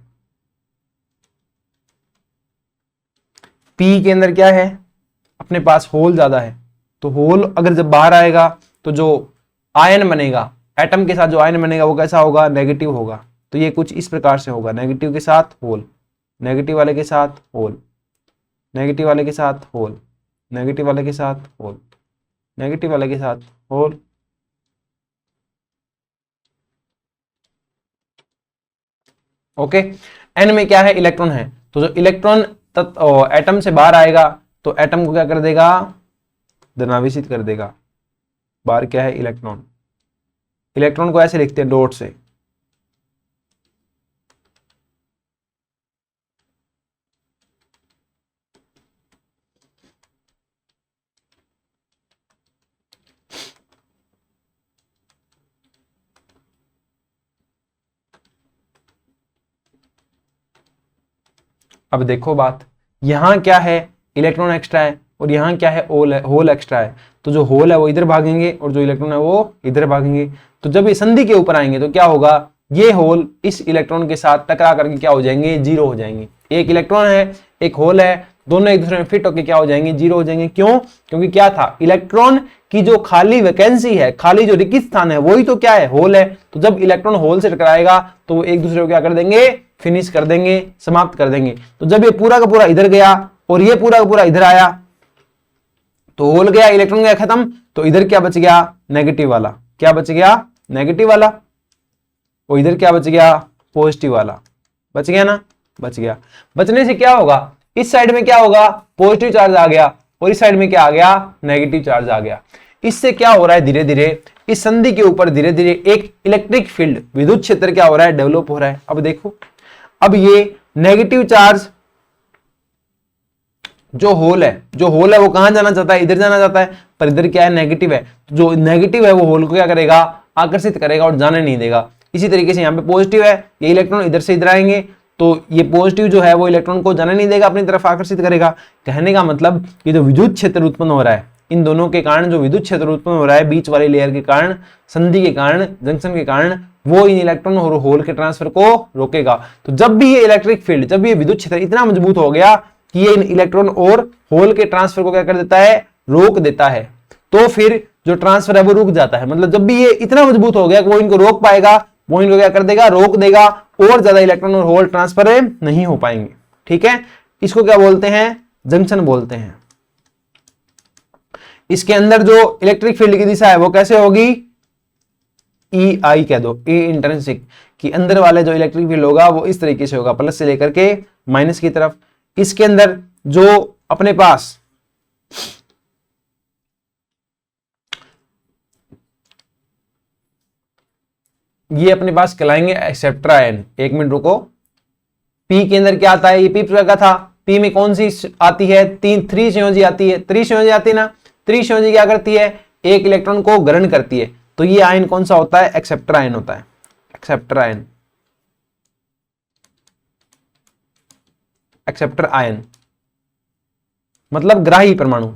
P के अंदर क्या है, अपने पास होल ज्यादा है, तो होल अगर जब बाहर आएगा तो जो आयन बनेगा, एटम के साथ जो आयन बनेगा वो कैसा होगा, नेगेटिव होगा। तो ये कुछ इस प्रकार से होगा, नेगेटिव के साथ होल, नेगेटिव वाले के साथ होल, नेगेटिव वाले के साथ होल, नेगेटिव वाले के साथ होल, नेगेटिव वाले के साथ होल। ओके। एन में क्या है, इलेक्ट्रॉन है, तो जो इलेक्ट्रॉन एटम से बाहर आएगा तो एटम को क्या कर देगा, धनावेशित कर देगा। बाहर क्या है, इलेक्ट्रॉन। इलेक्ट्रॉन को ऐसे लिखते हैं डॉट से। अब देखो बात, यहां क्या है, इलेक्ट्रॉन एक्स्ट्रा है, और यहां क्या है, होल एक्स्ट्रा है। तो जो होल है वो इधर भागेंगे और जो इलेक्ट्रॉन है वो इधर भागेंगे। तो जब ये संधि के ऊपर आएंगे तो क्या होगा, ये होल इस इलेक्ट्रॉन के साथ टकरा करके क्या हो जाएंगे, जीरो हो जाएंगे। एक इलेक्ट्रॉन है, एक होल है, दोनों एक दूसरे में फिट होकर क्या हो जाएंगे, जीरो हो जाएंगे। क्यों, क्योंकि क्या था, इलेक्ट्रॉन कि जो खाली वैकेंसी है, खाली जो रिक्त स्थान है, वही तो क्या है, होल है। तो जब इलेक्ट्रॉन होल से टकराएगा तो वो एक दूसरे को क्या कर देंगे, फिनिश कर देंगे, समाप्त कर देंगे। तो जब ये पूरा का पूरा इधर गया और ये पूरा का पूरा इधर आया तो होल गया, इलेक्ट्रॉन गया खत्म, तो इधर क्या बच गया, नेगेटिव वाला। क्या बच गया, नेगेटिव वाला। और इधर क्या बच गया, पॉजिटिव वाला। बच गया ना, बच गया। बचने से क्या होगा, इस साइड में क्या होगा, पॉजिटिव चार्ज आ गया और इस साइड में क्या आ गया, नेगेटिव चार्ज आ गया। इससे क्या हो रहा है, धीरे धीरे इस संधि के ऊपर धीरे धीरे एक इलेक्ट्रिक फील्ड, विद्युत क्षेत्र क्या हो रहा है, डेवलप हो रहा है। अब देखो, अब ये नेगेटिव चार्ज जो होल है वो कहां जाना चाहता है, इधर जाना चाहता है, पर इधर क्या है, नेगेटिव है। तो जो नेगेटिव है वो होल को क्या करेगा, आकर्षित करेगा और जाने नहीं देगा। इसी तरीके से यहाँ पे पॉजिटिव है, ये इलेक्ट्रॉन इधर से इधर आएंगे तो ये पॉजिटिव जो है वो इलेक्ट्रॉन को जाने नहीं देगा, अपनी तरफ आकर्षित करेगा। कहने का मतलब ये जो विद्युत क्षेत्र उत्पन्न हो रहा है, इन दोनों के कारण जो विद्युत क्षेत्र उत्पन्न हो रहा है बीच वाली लेयर के कारण, संधि के कारण, जंक्शन के कारण, वो इन इलेक्ट्रॉन और होल के ट्रांसफर को रोकेगा। तो जब भी ये इलेक्ट्रिक फील्ड, जब ये विद्युत क्षेत्र इतना मजबूत हो गया कि ये इन इलेक्ट्रॉन और होल के ट्रांसफर को क्या कर देता है, रोक देता है, तो फिर जो ट्रांसफर है वो रुक जाता है। मतलब जब भी ये इतना मजबूत हो गया कि वो इनको रोक पाएगा, वो इनको क्या कर देगा, रोक देगा, और ज्यादा इलेक्ट्रॉन और होल ट्रांसफर नहीं हो पाएंगे। ठीक है, इसको क्या बोलते हैं, जंक्शन बोलते हैं। इसके अंदर जो इलेक्ट्रिक फील्ड की दिशा है वो कैसे होगी, ई आई कह दो, ई इंट्रिंसिक, कि अंदर वाले जो इलेक्ट्रिक फील्ड होगा वो इस तरीके से होगा, प्लस से लेकर के माइनस की तरफ। इसके अंदर जो अपने पास ये अपने पास कहलाएंगे एक्सेप्टर आयन। एक मिनट रुको, पी के अंदर क्या आता है, ये पी प्रकार का था, पी में कौन सी आती है, थ्री संयोजी आती है, त्रिसंयोजी आती है ना। त्रिसंयोजी क्या करती है, एक इलेक्ट्रॉन को ग्रहण करती है, तो ये आयन कौन सा होता है, एक्सेप्टर आयन होता है, एक्सेप्टर आयन। एक्सेप्टर आयन मतलब ग्राही परमाणु।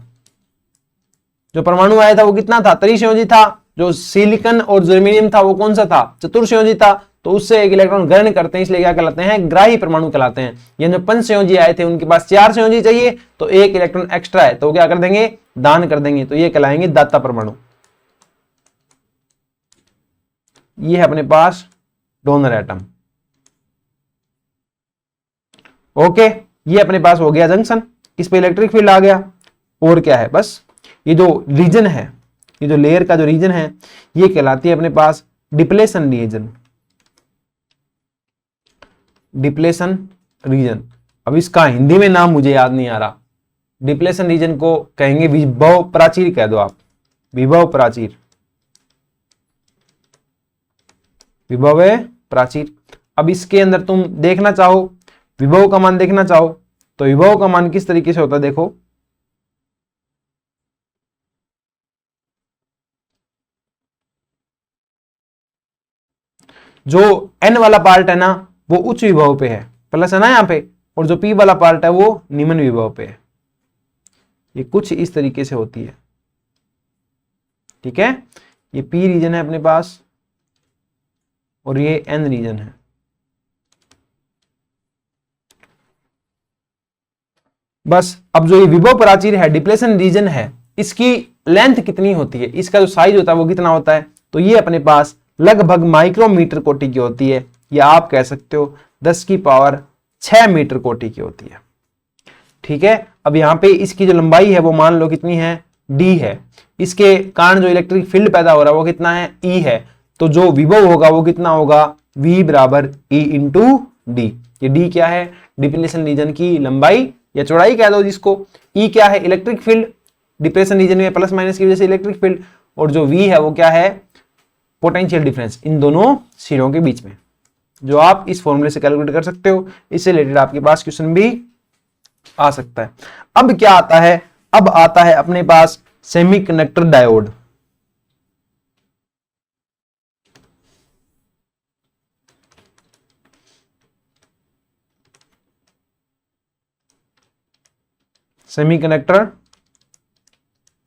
जो परमाणु आया था वो कितना था, त्रिसंयोजी था। जो सिलिकॉन और जर्मेनियम था वो कौन सा था, चतुर्संयोजी था। तो उससे एक इलेक्ट्रॉन ग्रहण करते हैं, इसलिए क्या कहलाते हैं, ग्राही परमाणु कहलाते हैं। ये जो पंचसंयोजी आए थे उनके पास 4 संयोजी चाहिए, तो एक इलेक्ट्रॉन एक्स्ट्रा है तो वो क्या कर देंगे, दान कर देंगे, तो ये कहलाएंगे दाता परमाणु। ये है अपने पास डोनर एटम। ओके, ये अपने पास हो गया जंक्शन, इस पे इलेक्ट्रिक फील्ड आ गया। और क्या है, बस ये जो रीजन है, ये जो लेयर का जो रीजन है, ये कहलाती है अपने पास डिप्लेशन रीजन। डिप्लेशन रीजन, अब इसका हिंदी में नाम मुझे याद नहीं आ रहा। डिप्लेशन रीजन को कहेंगे विभव प्राचीर, कह दो आप, विभव प्राचीर, विभव प्राचीर। अब इसके अंदर तुम देखना चाहो, विभव का मान देखना चाहो, तो विभव का मान किस तरीके से होता है, देखो जो n वाला पार्ट है ना वो उच्च विभव पे है, प्लस है ना यहाँ पे, और जो p वाला पार्ट है वो निम्न विभव पे है। ये कुछ इस तरीके से होती है। ठीक है, ये p रीजन है अपने पास और ये n रीजन है। बस अब जो ये विभव प्राचीर है, डिप्लेशन रीजन है, इसकी लेंथ कितनी होती है, इसका जो साइज होता है वो कितना होता है, तो ये अपने पास लगभग माइक्रोमीटर कोटि की होती है, या आप कह सकते हो 10 की पावर 6 मीटर कोटि की होती है। ठीक है, अब यहाँ पे इसकी जो लंबाई है वो मान लो कितनी है, d है। इसके कारण जो इलेक्ट्रिक फील्ड पैदा हो रहा है वो कितना है, E है। तो जो विभव होगा वो कितना होगा, V बराबर E इंटू डी। ये D क्या है, डिप्लेशन रीजन की लंबाई या चौड़ाई कह दो जिसको। E क्या है, इलेक्ट्रिक फील्ड, डिप्रेशन रीजन में प्लस माइनस की वजह से इलेक्ट्रिक फील्ड, और जो V है वो क्या है, पोटेंशियल डिफरेंस इन दोनों सिरों के बीच में, जो आप इस फॉर्मूले से कैलकुलेट कर सकते हो। इससे रिलेटेड आपके पास क्वेश्चन भी आ सकता है। अब क्या आता है, अब आता है अपने पास semiconductor diode. Semiconductor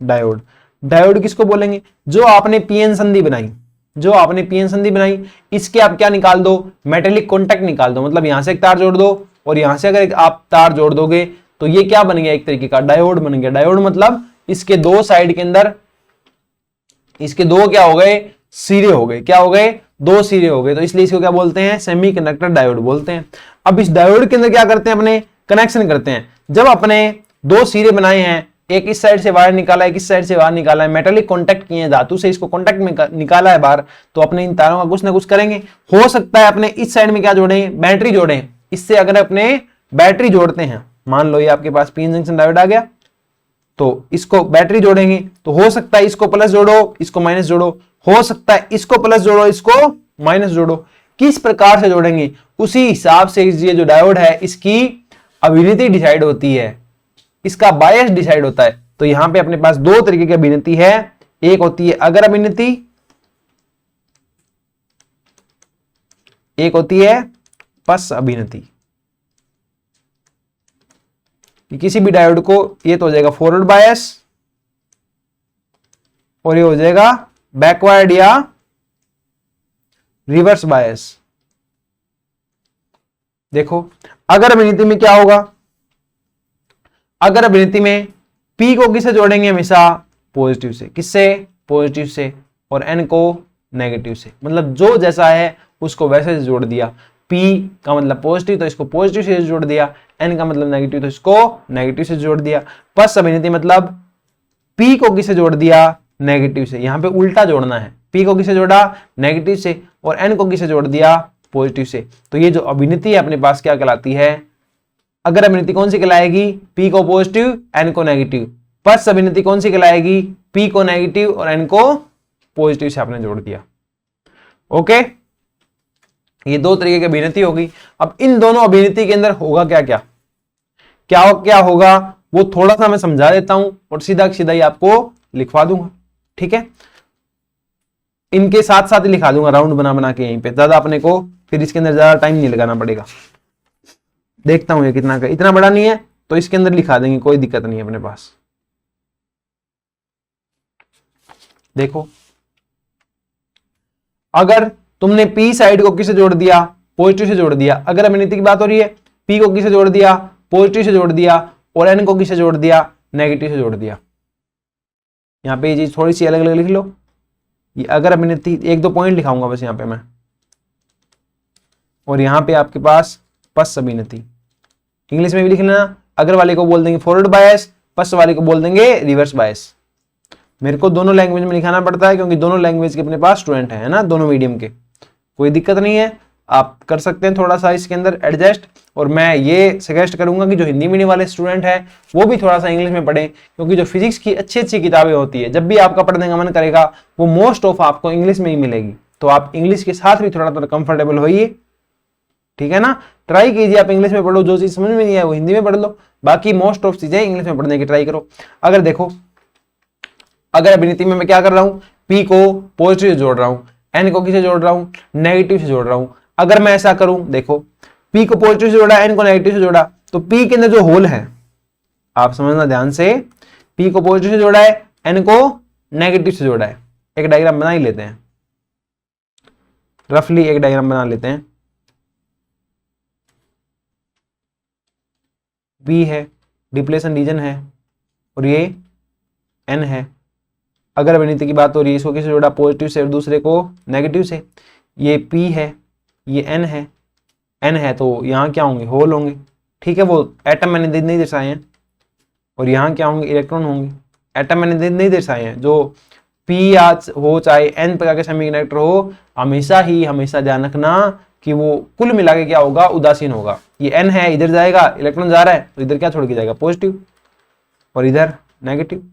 diode, diode किसको बोलेंगे, जो आपने पीएन संधि बनाई, जो आपने पीएन संधि बनाई, इसके आप क्या निकाल दो, मेटेलिक कॉन्टैक्ट निकाल दो। मतलब यहां से एक तार जोड़ दो और यहां से अगर आप तार जोड़ दोगे तो ये क्या बन गया, एक तरीके का डायोड बन गया। डायोड मतलब इसके दो साइड के अंदर इसके दो क्या हो गए, सिरे हो गए, क्या हो गए, दो सिरे हो गए, तो इसलिए इसको क्या बोलते हैं, सेमीकंडक्टर डायोड बोलते हैं। अब इस डायोड के अंदर क्या करते हैं, अपने कनेक्शन करते हैं। जब अपने दो सिरे बनाए हैं, एक इस साइड से वायर निकाला है, एक इस साइड से वायर निकाला है, मेटालिक कांटेक्ट किए हैं, धातु से इसको कांटेक्ट में निकाला है बाहर, तो अपने इन तारों का कुछ ना कुछ करेंगे। हो सकता है अपने इस साइड में क्या जोड़े, बैटरी जोड़े। इससे अगर अपने बैटरी जोड़ते हैं, मान लो ये आपके पास पीएन जंक्शन डायोड आ गया, तो इसको बैटरी जोड़ेंगे, तो हो सकता है इसको प्लस जोड़ो, इसको माइनस जोड़ो, हो सकता है इसको प्लस जोड़ो, इसको माइनस जोड़ो। किस प्रकार से जोड़ेंगे, उसी हिसाब से ये जो डायोड है इसकी अभिनति डिसाइड होती है, इसका बायस डिसाइड होता है। तो यहां पे अपने पास दो तरीके की अभिनति है, एक होती है अगर अभिनति, एक होती है पस अभिनति। किसी भी डायोड को ये तो हो जाएगा फॉरवर्ड बायस और ये हो जाएगा बैकवर्ड या रिवर्स बायस। देखो अगर अभिनति में क्या होगा, अगर अभिनति में P को किससे जोड़ेंगे, हमेशा पॉजिटिव से, किससे, पॉजिटिव से, और N को नेगेटिव से, मतलब जो जैसा है उसको वैसे से जोड़ दिया। P का मतलब पॉजिटिव तो इसको पॉजिटिव से जोड़ दिया, N का मतलब नेगेटिव तो इसको नेगेटिव से जोड़ दिया। पस अभिनति मतलब P को किससे जोड़ दिया, नेगेटिव से, यहां पे उल्टा जोड़ना है, P को किससे जोड़ा, नेगेटिव से, और N को किससे जोड़ दिया, पॉजिटिव से। तो ये जो अभिनति है अपने पास क्या कहलाती है, अगर अभिनति कौन सी कहलाएगी, P को पॉजिटिव N को नेगेटिव। पस अभिनति कौन सी कहलाएगी, P को नेगेटिव और N को पॉजिटिव से आपने जोड़ दिया। ओके, ये दो तरीके की अभिनति होगी। अब इन दोनों अभिनति के अंदर होगा क्या क्या क्या होगा वो थोड़ा सा मैं समझा देता हूं और सीधा सीधा ही आपको लिखवा दूंगा, ठीक है। इनके साथ साथ ही लिखा दूंगा राउंड बना बना के यहीं पे, ज्यादा अपने को फिर इसके अंदर ज्यादा टाइम नहीं लगाना पड़ेगा। देखता हूं ये कितना का, इतना बड़ा नहीं है तो इसके अंदर लिखा देंगे, कोई दिक्कत नहीं है अपने पास। देखो अगर तुमने P साइड को किससे जोड़ दिया, पॉजिटिव से जोड़ दिया, अगर अभिनति की बात हो रही है, P को किससे जोड़ दिया, पॉजिटिव से जोड़ दिया, और N को किससे जोड़ दिया, नेगेटिव से जोड़ दिया। यहां पे ये चीज थोड़ी सी अलग अलग लिख लो, ये अगर अभिनति, एक दो पॉइंट लिखाऊंगा बस यहां पे मैं, और यहां पे आपके पास पस अभिनति, इंग्लिश में भी लिख लेना, अगर वाले को बोल देंगे फॉरवर्ड बायस, पस वाले को बोल देंगे रिवर्स बायस। मेरे को दोनों लैंग्वेज में लिखाना पड़ता है क्योंकि दोनों लैंग्वेज के अपने पास स्टूडेंट है ना, दोनों मीडियम के, कोई दिक्कत नहीं है, आप कर सकते हैं थोड़ा सा इसके अंदर एडजस्ट। और मैं ये सजेस्ट करूंगा कि जो हिंदी मीडियम वाले स्टूडेंट हैं वो भी थोड़ा सा इंग्लिश में पढ़ें, क्योंकि जो फिजिक्स की अच्छी अच्छी किताबें होती है, जब भी आपका पढ़ने का मन करेगा वो मोस्ट ऑफ आपको इंग्लिश में ही मिलेगी। तो आप इंग्लिश के साथ भी थोड़ा थोड़ा कंफर्टेबल होइए, ठीक है ना। ट्राई कीजिए आप इंग्लिश में पढ़ो, जो चीज समझ में नहीं है वो हिंदी में पढ़ लो, बाकी मोस्ट ऑफ चीजें इंग्लिश में पढ़ने की ट्राई करो। अगर देखो, अगर अभिनति में मैं क्या कर रहा हूं, P को पॉजिटिव से जोड़ रहा हूं, N को किसे जोड़ रहा हूं, नेगेटिव से जोड़ रहा हूं। अगर मैं ऐसा करूं, देखो P को पॉजिटिव से जोड़ा, N को नेगेटिव से जोड़ा, तो P के अंदर जो होल है, आप समझना ध्यान से, P को पॉजिटिव से जोड़ा है, N को नेगेटिव से जोड़ा है। एक डायग्राम बना ही लेते हैं, रफली एक डायग्राम बना लेते हैं। P है, डिप्लेशन रीजन है, और ये N है। अगर अभिनति की बात हो रही है, इसको किससे जोड़ा, पॉजिटिव से, और दूसरे को नेगेटिव से। ये P है, ये N है, N है, तो यहाँ क्या होंगे, होल होंगे, ठीक है। वो एटम मैंने नहीं दर्शाए हैं, और यहाँ क्या होंगे, इलेक्ट्रॉन होंगे। एटम मैंने नहीं दर्शाए हैं, जो P आज हो चाहे N प्रकार के सेमीकंडक्टर हो, हमेशा ध्यान रखना कि वो कुल मिला के क्या होगा, उदासीन होगा। ये N है, इधर जाएगा, इलेक्ट्रॉन जा रहा है, तो इधर क्या छोड़ के जाएगा, पॉजिटिव, और इधर नेगेटिव।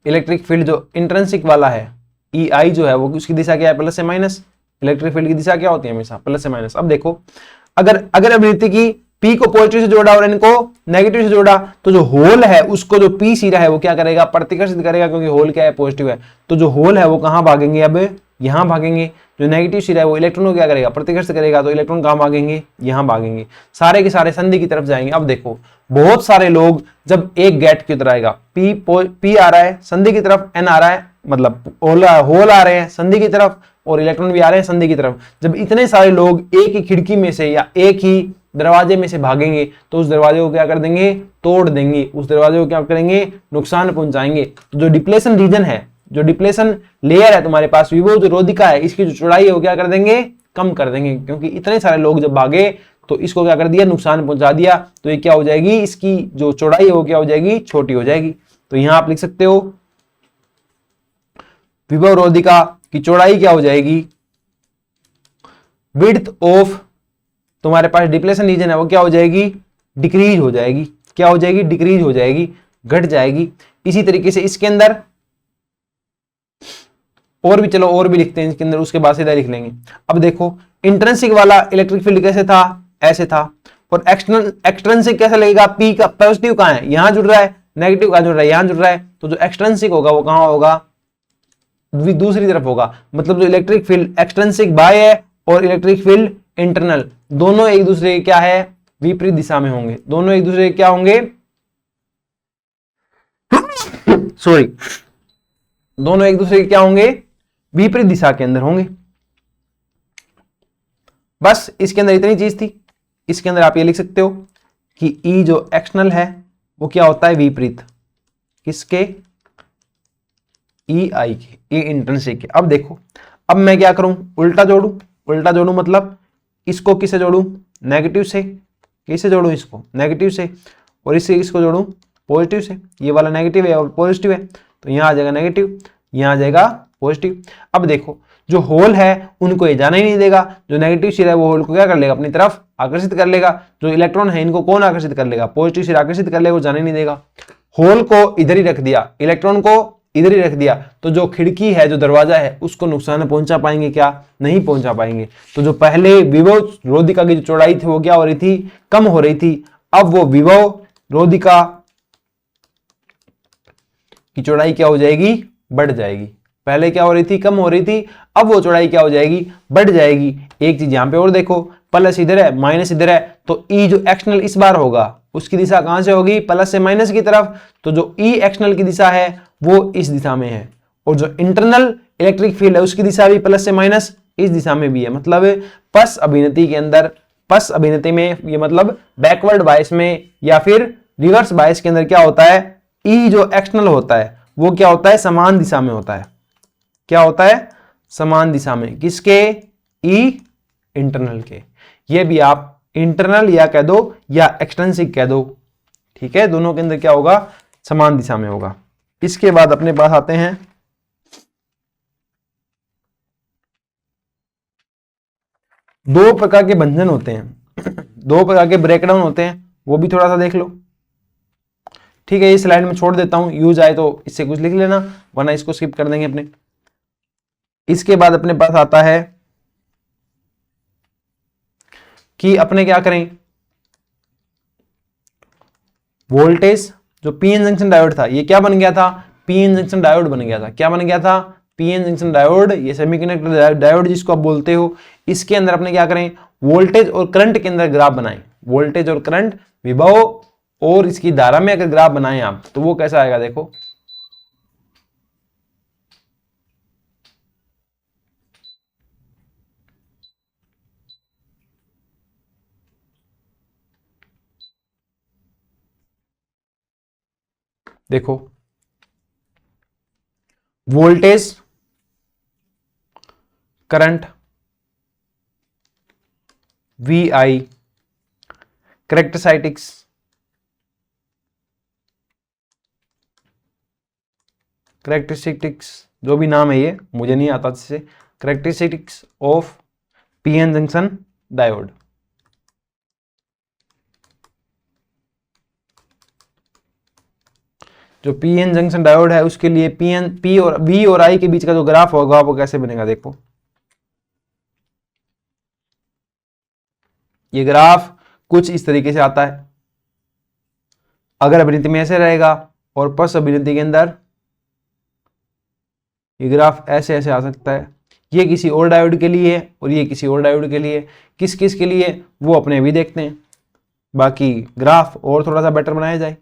इलेक्ट्रिक फील्ड जो इंट्रिंसिक वाला है, EI जो है, वो उसकी दिशा क्या है, प्लस से माइनस। इलेक्ट्रिक फील्ड की दिशा क्या होती है, हमेशा प्लस से माइनस। अब देखो, अगर अभिनति की P को पॉजिटिव से जोड़ा और N को नेगेटिव से जोड़ा, तो जो होल है उसको जो P सिरा है वो क्या करेगा, प्रतिकर्षित करेगा, क्योंकि होल क्या है, पॉजिटिव है। तो जो होल है वो कहां भागेंगे, अब यहां भागेंगे। जो नेगेटिव सिरा है वो इलेक्ट्रॉन को क्या करेगा, प्रतिकर्षित करेगा, तो इलेक्ट्रॉन कहां भागेंगे, यहां भागेंगे, सारे के सारे संधि की तरफ जाएंगे। अब देखो, बहुत सारे लोग जब एक गेट की तरह आएगा, P आ रहा है संधि की तरफ, N आ रहा है, मतलब होल आ रहे हैं संधि की तरफ, और इलेक्ट्रॉन भी आ रहे हैं संधि की तरफ। जब इतने सारे लोग एक ही खिड़की में से या एक ही दरवाजे में से भागेंगे तो उस दरवाजे को क्या कर देंगे, तोड़ देंगे, उस दरवाजे को क्या करेंगे, नुकसान पहुंचाएंगे। तो जो डिप्लेशन रीजन है, जो डिप्लेशन लेयर है तुम्हारे पास, विभव जो रोधिका है, इसकी जो चौड़ाई है वो क्या कर देंगे, कम कर देंगे, क्योंकि इतने सारे लोग जब भागे तो इसको क्या कर दिया, नुकसान पहुंचा दिया। तो ये क्या हो जाएगी, इसकी जो चौड़ाई है वो क्या हो जाएगी, छोटी हो जाएगी। तो यहां आप लिख सकते हो विभव रोधिका की चौड़ाई क्या हो जाएगी, विड्थ ऑफ तुम्हारे पास डिप्लेशन रीजन है वो क्या हो जाएगी, डिक्रीज हो जाएगी। क्या हो जाएगी, डिक्रीज हो जाएगी, घट जाएगी। इसी तरीके से इसके अंदर और भी, चलो और भी लिखते हैं इसके अंदर, उसके बाद सीधा लिख लेंगे। अब देखो इंट्रिंसिक वाला इलेक्ट्रिक फील्ड कैसे था, ऐसे था, और एक्सटर्नल एक्सट्रिंसिक कैसे लगेगा, पी का पॉजिटिव कहां है, यहां जुड़ रहा है, नेगेटिव कहां जुड़ रहा है, यहां जुड़ रहा है। तो जो एक्सट्रिंसिक होगा वो कहां होगा, दूसरी तरफ होगा। मतलब जो इलेक्ट्रिक फील्ड एक्सट्रिंसिक बाह्य है और इलेक्ट्रिक फील्ड इंटरनल, दोनों एक दूसरे के क्या है, विपरीत दिशा में होंगे। दोनों एक दूसरे के क्या होंगे, सॉरी, दोनों एक दूसरे के क्या होंगे, विपरीत दिशा के अंदर होंगे। बस इसके अंदर इतनी चीज थी। इसके अंदर आप ये लिख सकते हो कि ई जो एक्सटर्नल है वो क्या होता है, विपरीत किसके, ई आई के, ई इंट्रिंसिक के। अब देखो, अब मैं क्या करूं, उल्टा जोड़ू। उल्टा जोड़ू मतलब इसको किससे जोड़ू, नेगेटिव से। किससे जोड़ू, इसको नेगेटिव से, और इससे इसको जोड़ू पॉजिटिव से। ये वाला नेगेटिव है और पॉजिटिव है, तो यहां आ जाएगा नेगेटिव, यहां आ जाएगा पॉजिटिव। अब देखो जो होल है उनको ये जाना ही नहीं देगा, जो नेगेटिव सिरा है वो होल को क्या कर लेगा, अपनी तरफ आकर्षित कर लेगा। जो इलेक्ट्रॉन है इनको कौन आकर्षित कर लेगा, पॉजिटिव सिरा आकर्षित कर लेगा, वो जाने नहीं देगा। होल को इधर ही रख दिया, इलेक्ट्रॉन को इधर ही रख दिया, तो जो खिड़की है, जो दरवाजा है, उसको नुकसान पहुंचा पाएंगे क्या, नहीं पहुंचा पाएंगे। तो जो पहले विभव रोधिका की जो चौड़ाई थी वो क्या हो रही थी, कम हो रही थी। अब वो विभव रोधिका की चौड़ाई क्या हो जाएगी, बढ़ जाएगी। पहले क्या हो रही थी, कम हो रही थी, अब वो चौड़ाई क्या हो जाएगी, बढ़ जाएगी। एक चीज यहां पे और देखो, प्लस इधर है, माइनस इधर है, तो ई जो एक्सटर्नल इस बार होगा उसकी दिशा कहां से होगी, प्लस से माइनस की तरफ। तो जो ई एक्सटर्नल की दिशा है वो इस दिशा में है, और जो इंटरनल इलेक्ट्रिक फील्ड है उसकी दिशा भी प्लस से माइनस इस दिशा में भी है। मतलब पस अभिनति के अंदर, पस अभिनति में ये मतलब बैकवर्ड बायस में या फिर रिवर्स बायस के अंदर क्या होता है, ई जो एक्सटर्नल होता है वो क्या होता है, समान दिशा में होता है। क्या होता है, समान दिशा में, किसके, ई इंटरनल के। ये भी आप इंटरनल या कह दो या एक्सट्रिंसिक कह दो, ठीक है, दोनों के अंदर क्या होगा, समान दिशा में होगा। इसके बाद अपने पास आते हैं दो प्रकार के बंधन होते हैं, दो प्रकार के ब्रेकडाउन होते हैं, वो भी थोड़ा सा देख लो। ठीक है, ये स्लाइड में छोड़ देता हूं, यूज आए तो इससे कुछ लिख लेना, वरना इसको स्किप कर देंगे अपने। इसके बाद अपने पास आता है कि अपने क्या करें, वोल्टेज जो पीएन जंक्शन डायोड था ये क्या बन गया था, पीएन जंक्शन डायोड बन गया था। क्या बन गया था, पीएन जंक्शन डायोड, ये सेमीकंडक्टर डायोड जिसको आप बोलते हो। इसके अंदर अपने क्या करें, वोल्टेज और करंट के अंदर ग्राफ बनाएं। वोल्टेज और करंट, विभव और इसकी धारा में अगर ग्राफ बनाएं आप, तो वो कैसा आएगा, देखो देखो, voltage, current, V I, characteristics, characteristics जो भी नाम है ये मुझे नहीं आता अच्छे से, characteristics of PN junction diode. जो पीएन जंक्शन डायोड है उसके लिए पीएन, पी और वी और आई के बीच का जो ग्राफ होगा वो कैसे बनेगा, देखो ये ग्राफ कुछ इस तरीके से आता है। अगर अभिनति में ऐसे रहेगा और पस अभिनति के अंदर ये ग्राफ ऐसे ऐसे आ सकता है। ये किसी और डायोड के लिए है और ये किसी और डायोड के लिए, किस किस के लिए वो अपने भी देखते हैं। बाकी ग्राफ और थोड़ा सा बेटर बनाया जाए।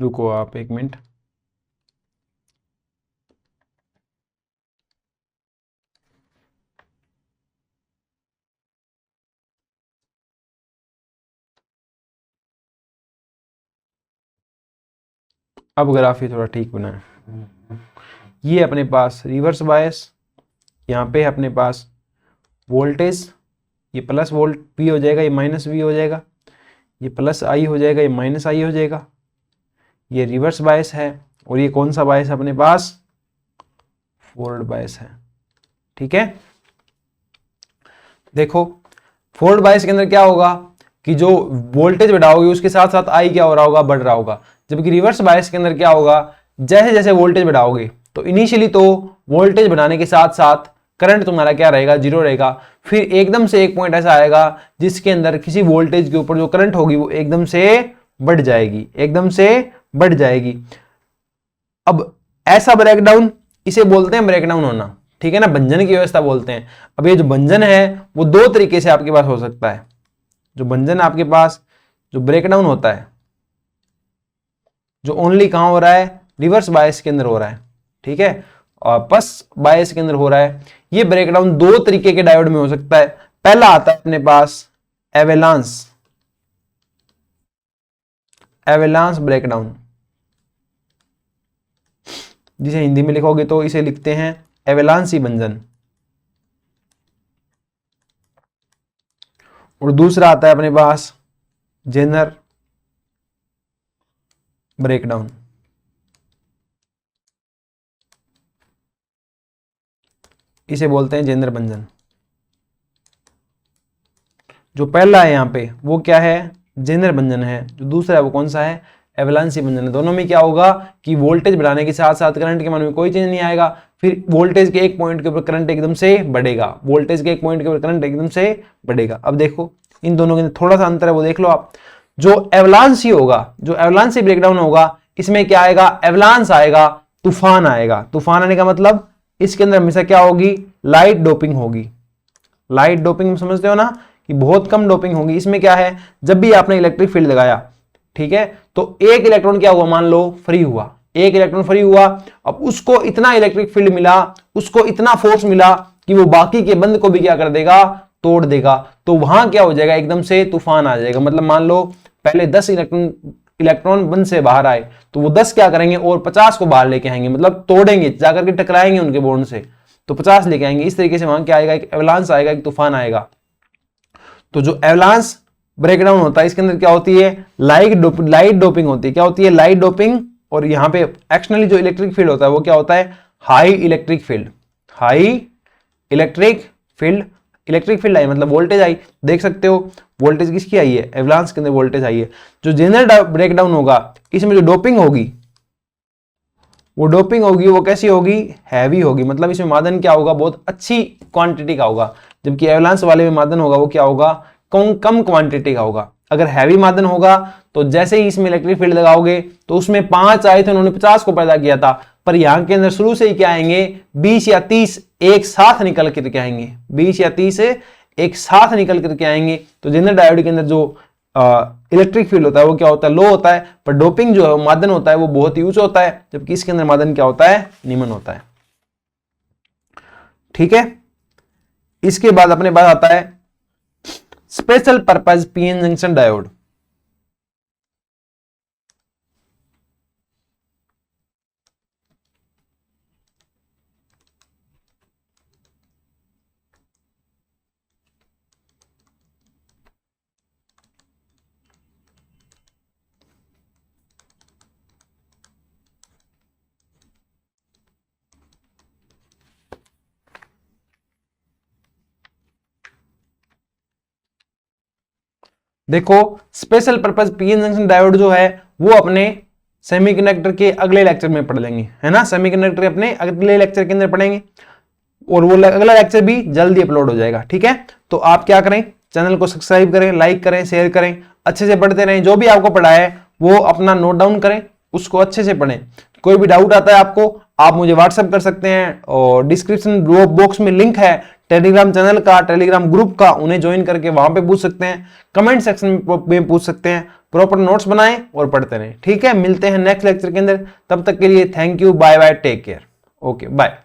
रुको आप एक मिनट। अब ग्राफ ही थोड़ा ठीक बना है। ये अपने पास रिवर्स बायस, यहाँ पे अपने पास वोल्टेज, ये प्लस वोल्ट वी हो जाएगा, ये माइनस वी हो जाएगा, ये प्लस आई हो जाएगा, ये माइनस आई हो जाएगा। ये रिवर्स बायस है। और ये कौन सा बायस है अपने पास? फॉरवर्ड बायस है। ठीक है, देखो फॉरवर्ड बायस के अंदर क्या होगा कि जो वोल्टेज बढ़ाओगे उसके साथ साथ आई क्या हो रहा होगा? बढ़ रहा होगा। जबकि रिवर्स बायस के अंदर क्या होगा? जैसे जैसे वोल्टेज बढ़ाओगे तो इनिशियली तो वोल्टेज बढ़ाने के साथ साथ करंट तुम्हारा क्या रहेगा? जीरो रहेगा। फिर एकदम से एक पॉइंट ऐसा आएगा जिसके अंदर किसी वोल्टेज के ऊपर जो करंट होगी वो एकदम से बढ़ जाएगी, एकदम से बढ़ जाएगी। अब ऐसा ब्रेकडाउन, इसे बोलते हैं ब्रेकडाउन होना। ठीक है ना, भंजन की व्यवस्था बोलते हैं। अब ये जो भंजन है वो दो तरीके से आपके पास हो सकता है। जो भंजन आपके पास जो ब्रेकडाउन होता है, जो ओनली कहां हो रहा है? रिवर्स बायस के अंदर हो रहा है। ठीक है, और पल्स बायस के अंदर हो रहा है। ये ब्रेकडाउन दो तरीके के डायोड में हो सकता है। पहला आता है अपने पास एवेलांस, एवेलांस ब्रेकडाउन, जिसे हिंदी में लिखोगे तो इसे लिखते हैं एवेलांसी भंजन। और दूसरा आता है अपने पास जेनर ब्रेकडाउन। इसे बोलते हैं जेनर भंजन। जो पहला है यहां पे वो क्या है? जेनर भंजन है। जो दूसरा है वो कौन सा है? एवेलांसी भंजन है। दोनों में क्या होगा कि वोल्टेज बढ़ाने के साथ साथ करंट के मान में कोई चेंज नहीं आएगा। फिर वोल्टेज के एक पॉइंट के ऊपर करंट एकदम से बढ़ेगा, वोल्टेज के एक पॉइंट के ऊपर करंट एकदम से बढ़ेगा। अब देखो इन दोनों के अंदर थोड़ा सा अंतर है, वो देख लो आप। जो एवलांसी होगा, जो एवलांसी ब्रेकडाउन होगा, इसमें क्या आएगा? एवलांस आएगा, तूफान आएगा। तूफान आने का मतलब इसके अंदर हमेशा क्या होगी? लाइट डोपिंग होगी। लाइट डोपिंग समझते हो ना, कि बहुत कम डोपिंग होगी। इसमें क्या है? जब भी आपने इलेक्ट्रिक फील्ड लगाया, ठीक है, तो एक इलेक्ट्रॉन क्या हुआ? मान लो फ्री हुआ, एक इलेक्ट्रॉन फ्री हुआ। अब उसको इतना इलेक्ट्रिक फील्ड मिला, उसको इतना फोर्स मिला कि वो बाकी के बंद को भी क्या कर देगा? तोड़ देगा। तो वहां क्या हो जाएगा? एकदम से तूफान आ जाएगा। मतलब मान लो पहले 10 इलेक्ट्रॉन बंद से बाहर आए, तो वो 10 क्या करेंगे? और 50 को बाहर लेके आएंगे, मतलब तोड़ेंगे, जाकर के टकराएंगे उनके बॉन्ड से, तो 50 लेके आएंगे। इस तरीके से वहां क्या आएगा? एक एवलांस आएगा, एक तूफान आएगा। तो जो एवलांस ब्रेकडाउन होता है इसके अंदर क्या होती है? लाइट डोपिंग होती है। क्या होती है? Light doping. और यहां पे एक्सटर्नली जो इलेक्ट्रिक फील्ड होता है वो क्या होता है? High electric field. High electric field, electric field आई मतलब वोल्टेज आई। देख सकते हो वोल्टेज किसकी आई है? एवलांस के अंदर वोल्टेज आई है। जो जनरल ब्रेकडाउन होगा इसमें जो डोपिंग होगी, वो डोपिंग होगी वो कैसी होगी? हैवी होगी। मतलब इसमें मादन क्या होगा? बहुत अच्छी क्वांटिटी का होगा। जबकि एवलांस वाले में मादन होगा वो क्या होगा? कम क्वांटिटी का होगा। अगर हैवी मादन होगा तो जैसे ही इसमें इलेक्ट्रिक फील्ड लगाओगे तो उसमें 5 आए थे, उन्होंने 50 को पैदा किया था। पर यहां के अंदर शुरू से ही क्या आएंगे? 20 या 30 एक साथ निकल करके आएंगे। 20 या 30 एक साथ निकल करके आएंगे। तो जनरल डायोड के अंदर जो इलेक्ट्रिक फील्ड होता है वो क्या होता है? लो होता है। पर डोपिंग जो है मादन होता है वो बहुत ही ऊंचा होता है। जबकि इसके अंदर मादन क्या होता है? निम्न होता है। ठीक है, इसके बाद अपने पास आता है special purpose PN junction diode. देखो special purpose PN junction diode जो है वो अपने सेमीकंडक्टर के अगले लेक्चर में पढ़ लेंगे, है ना। सेमीकंडक्टर के अपने अगले लेक्चर के अंदर पढ़ेंगे और वो अगला लेक्चर भी जल्दी अपलोड हो जाएगा। ठीक है, तो आप क्या करें? चैनल को सब्सक्राइब करें, लाइक करें, शेयर करें, अच्छे से पढ़ते रहें। जो भी आपको पढ़ा है वो अपना नोट डाउन करें, उसको अच्छे से पढ़ें। कोई भी डाउट आता है आपको, आप मुझे व्हाट्सएप कर सकते हैं और डिस्क्रिप्शन बॉक्स में लिंक है टेलीग्राम चैनल का, टेलीग्राम ग्रुप का, उन्हें ज्वाइन करके वहां पे पूछ सकते हैं। कमेंट सेक्शन में पूछ सकते हैं। प्रॉपर नोट्स बनाएं और पढ़ते रहें। ठीक है, मिलते हैं नेक्स्ट लेक्चर के अंदर, तब तक के लिए thank you, bye bye, take care, okay bye.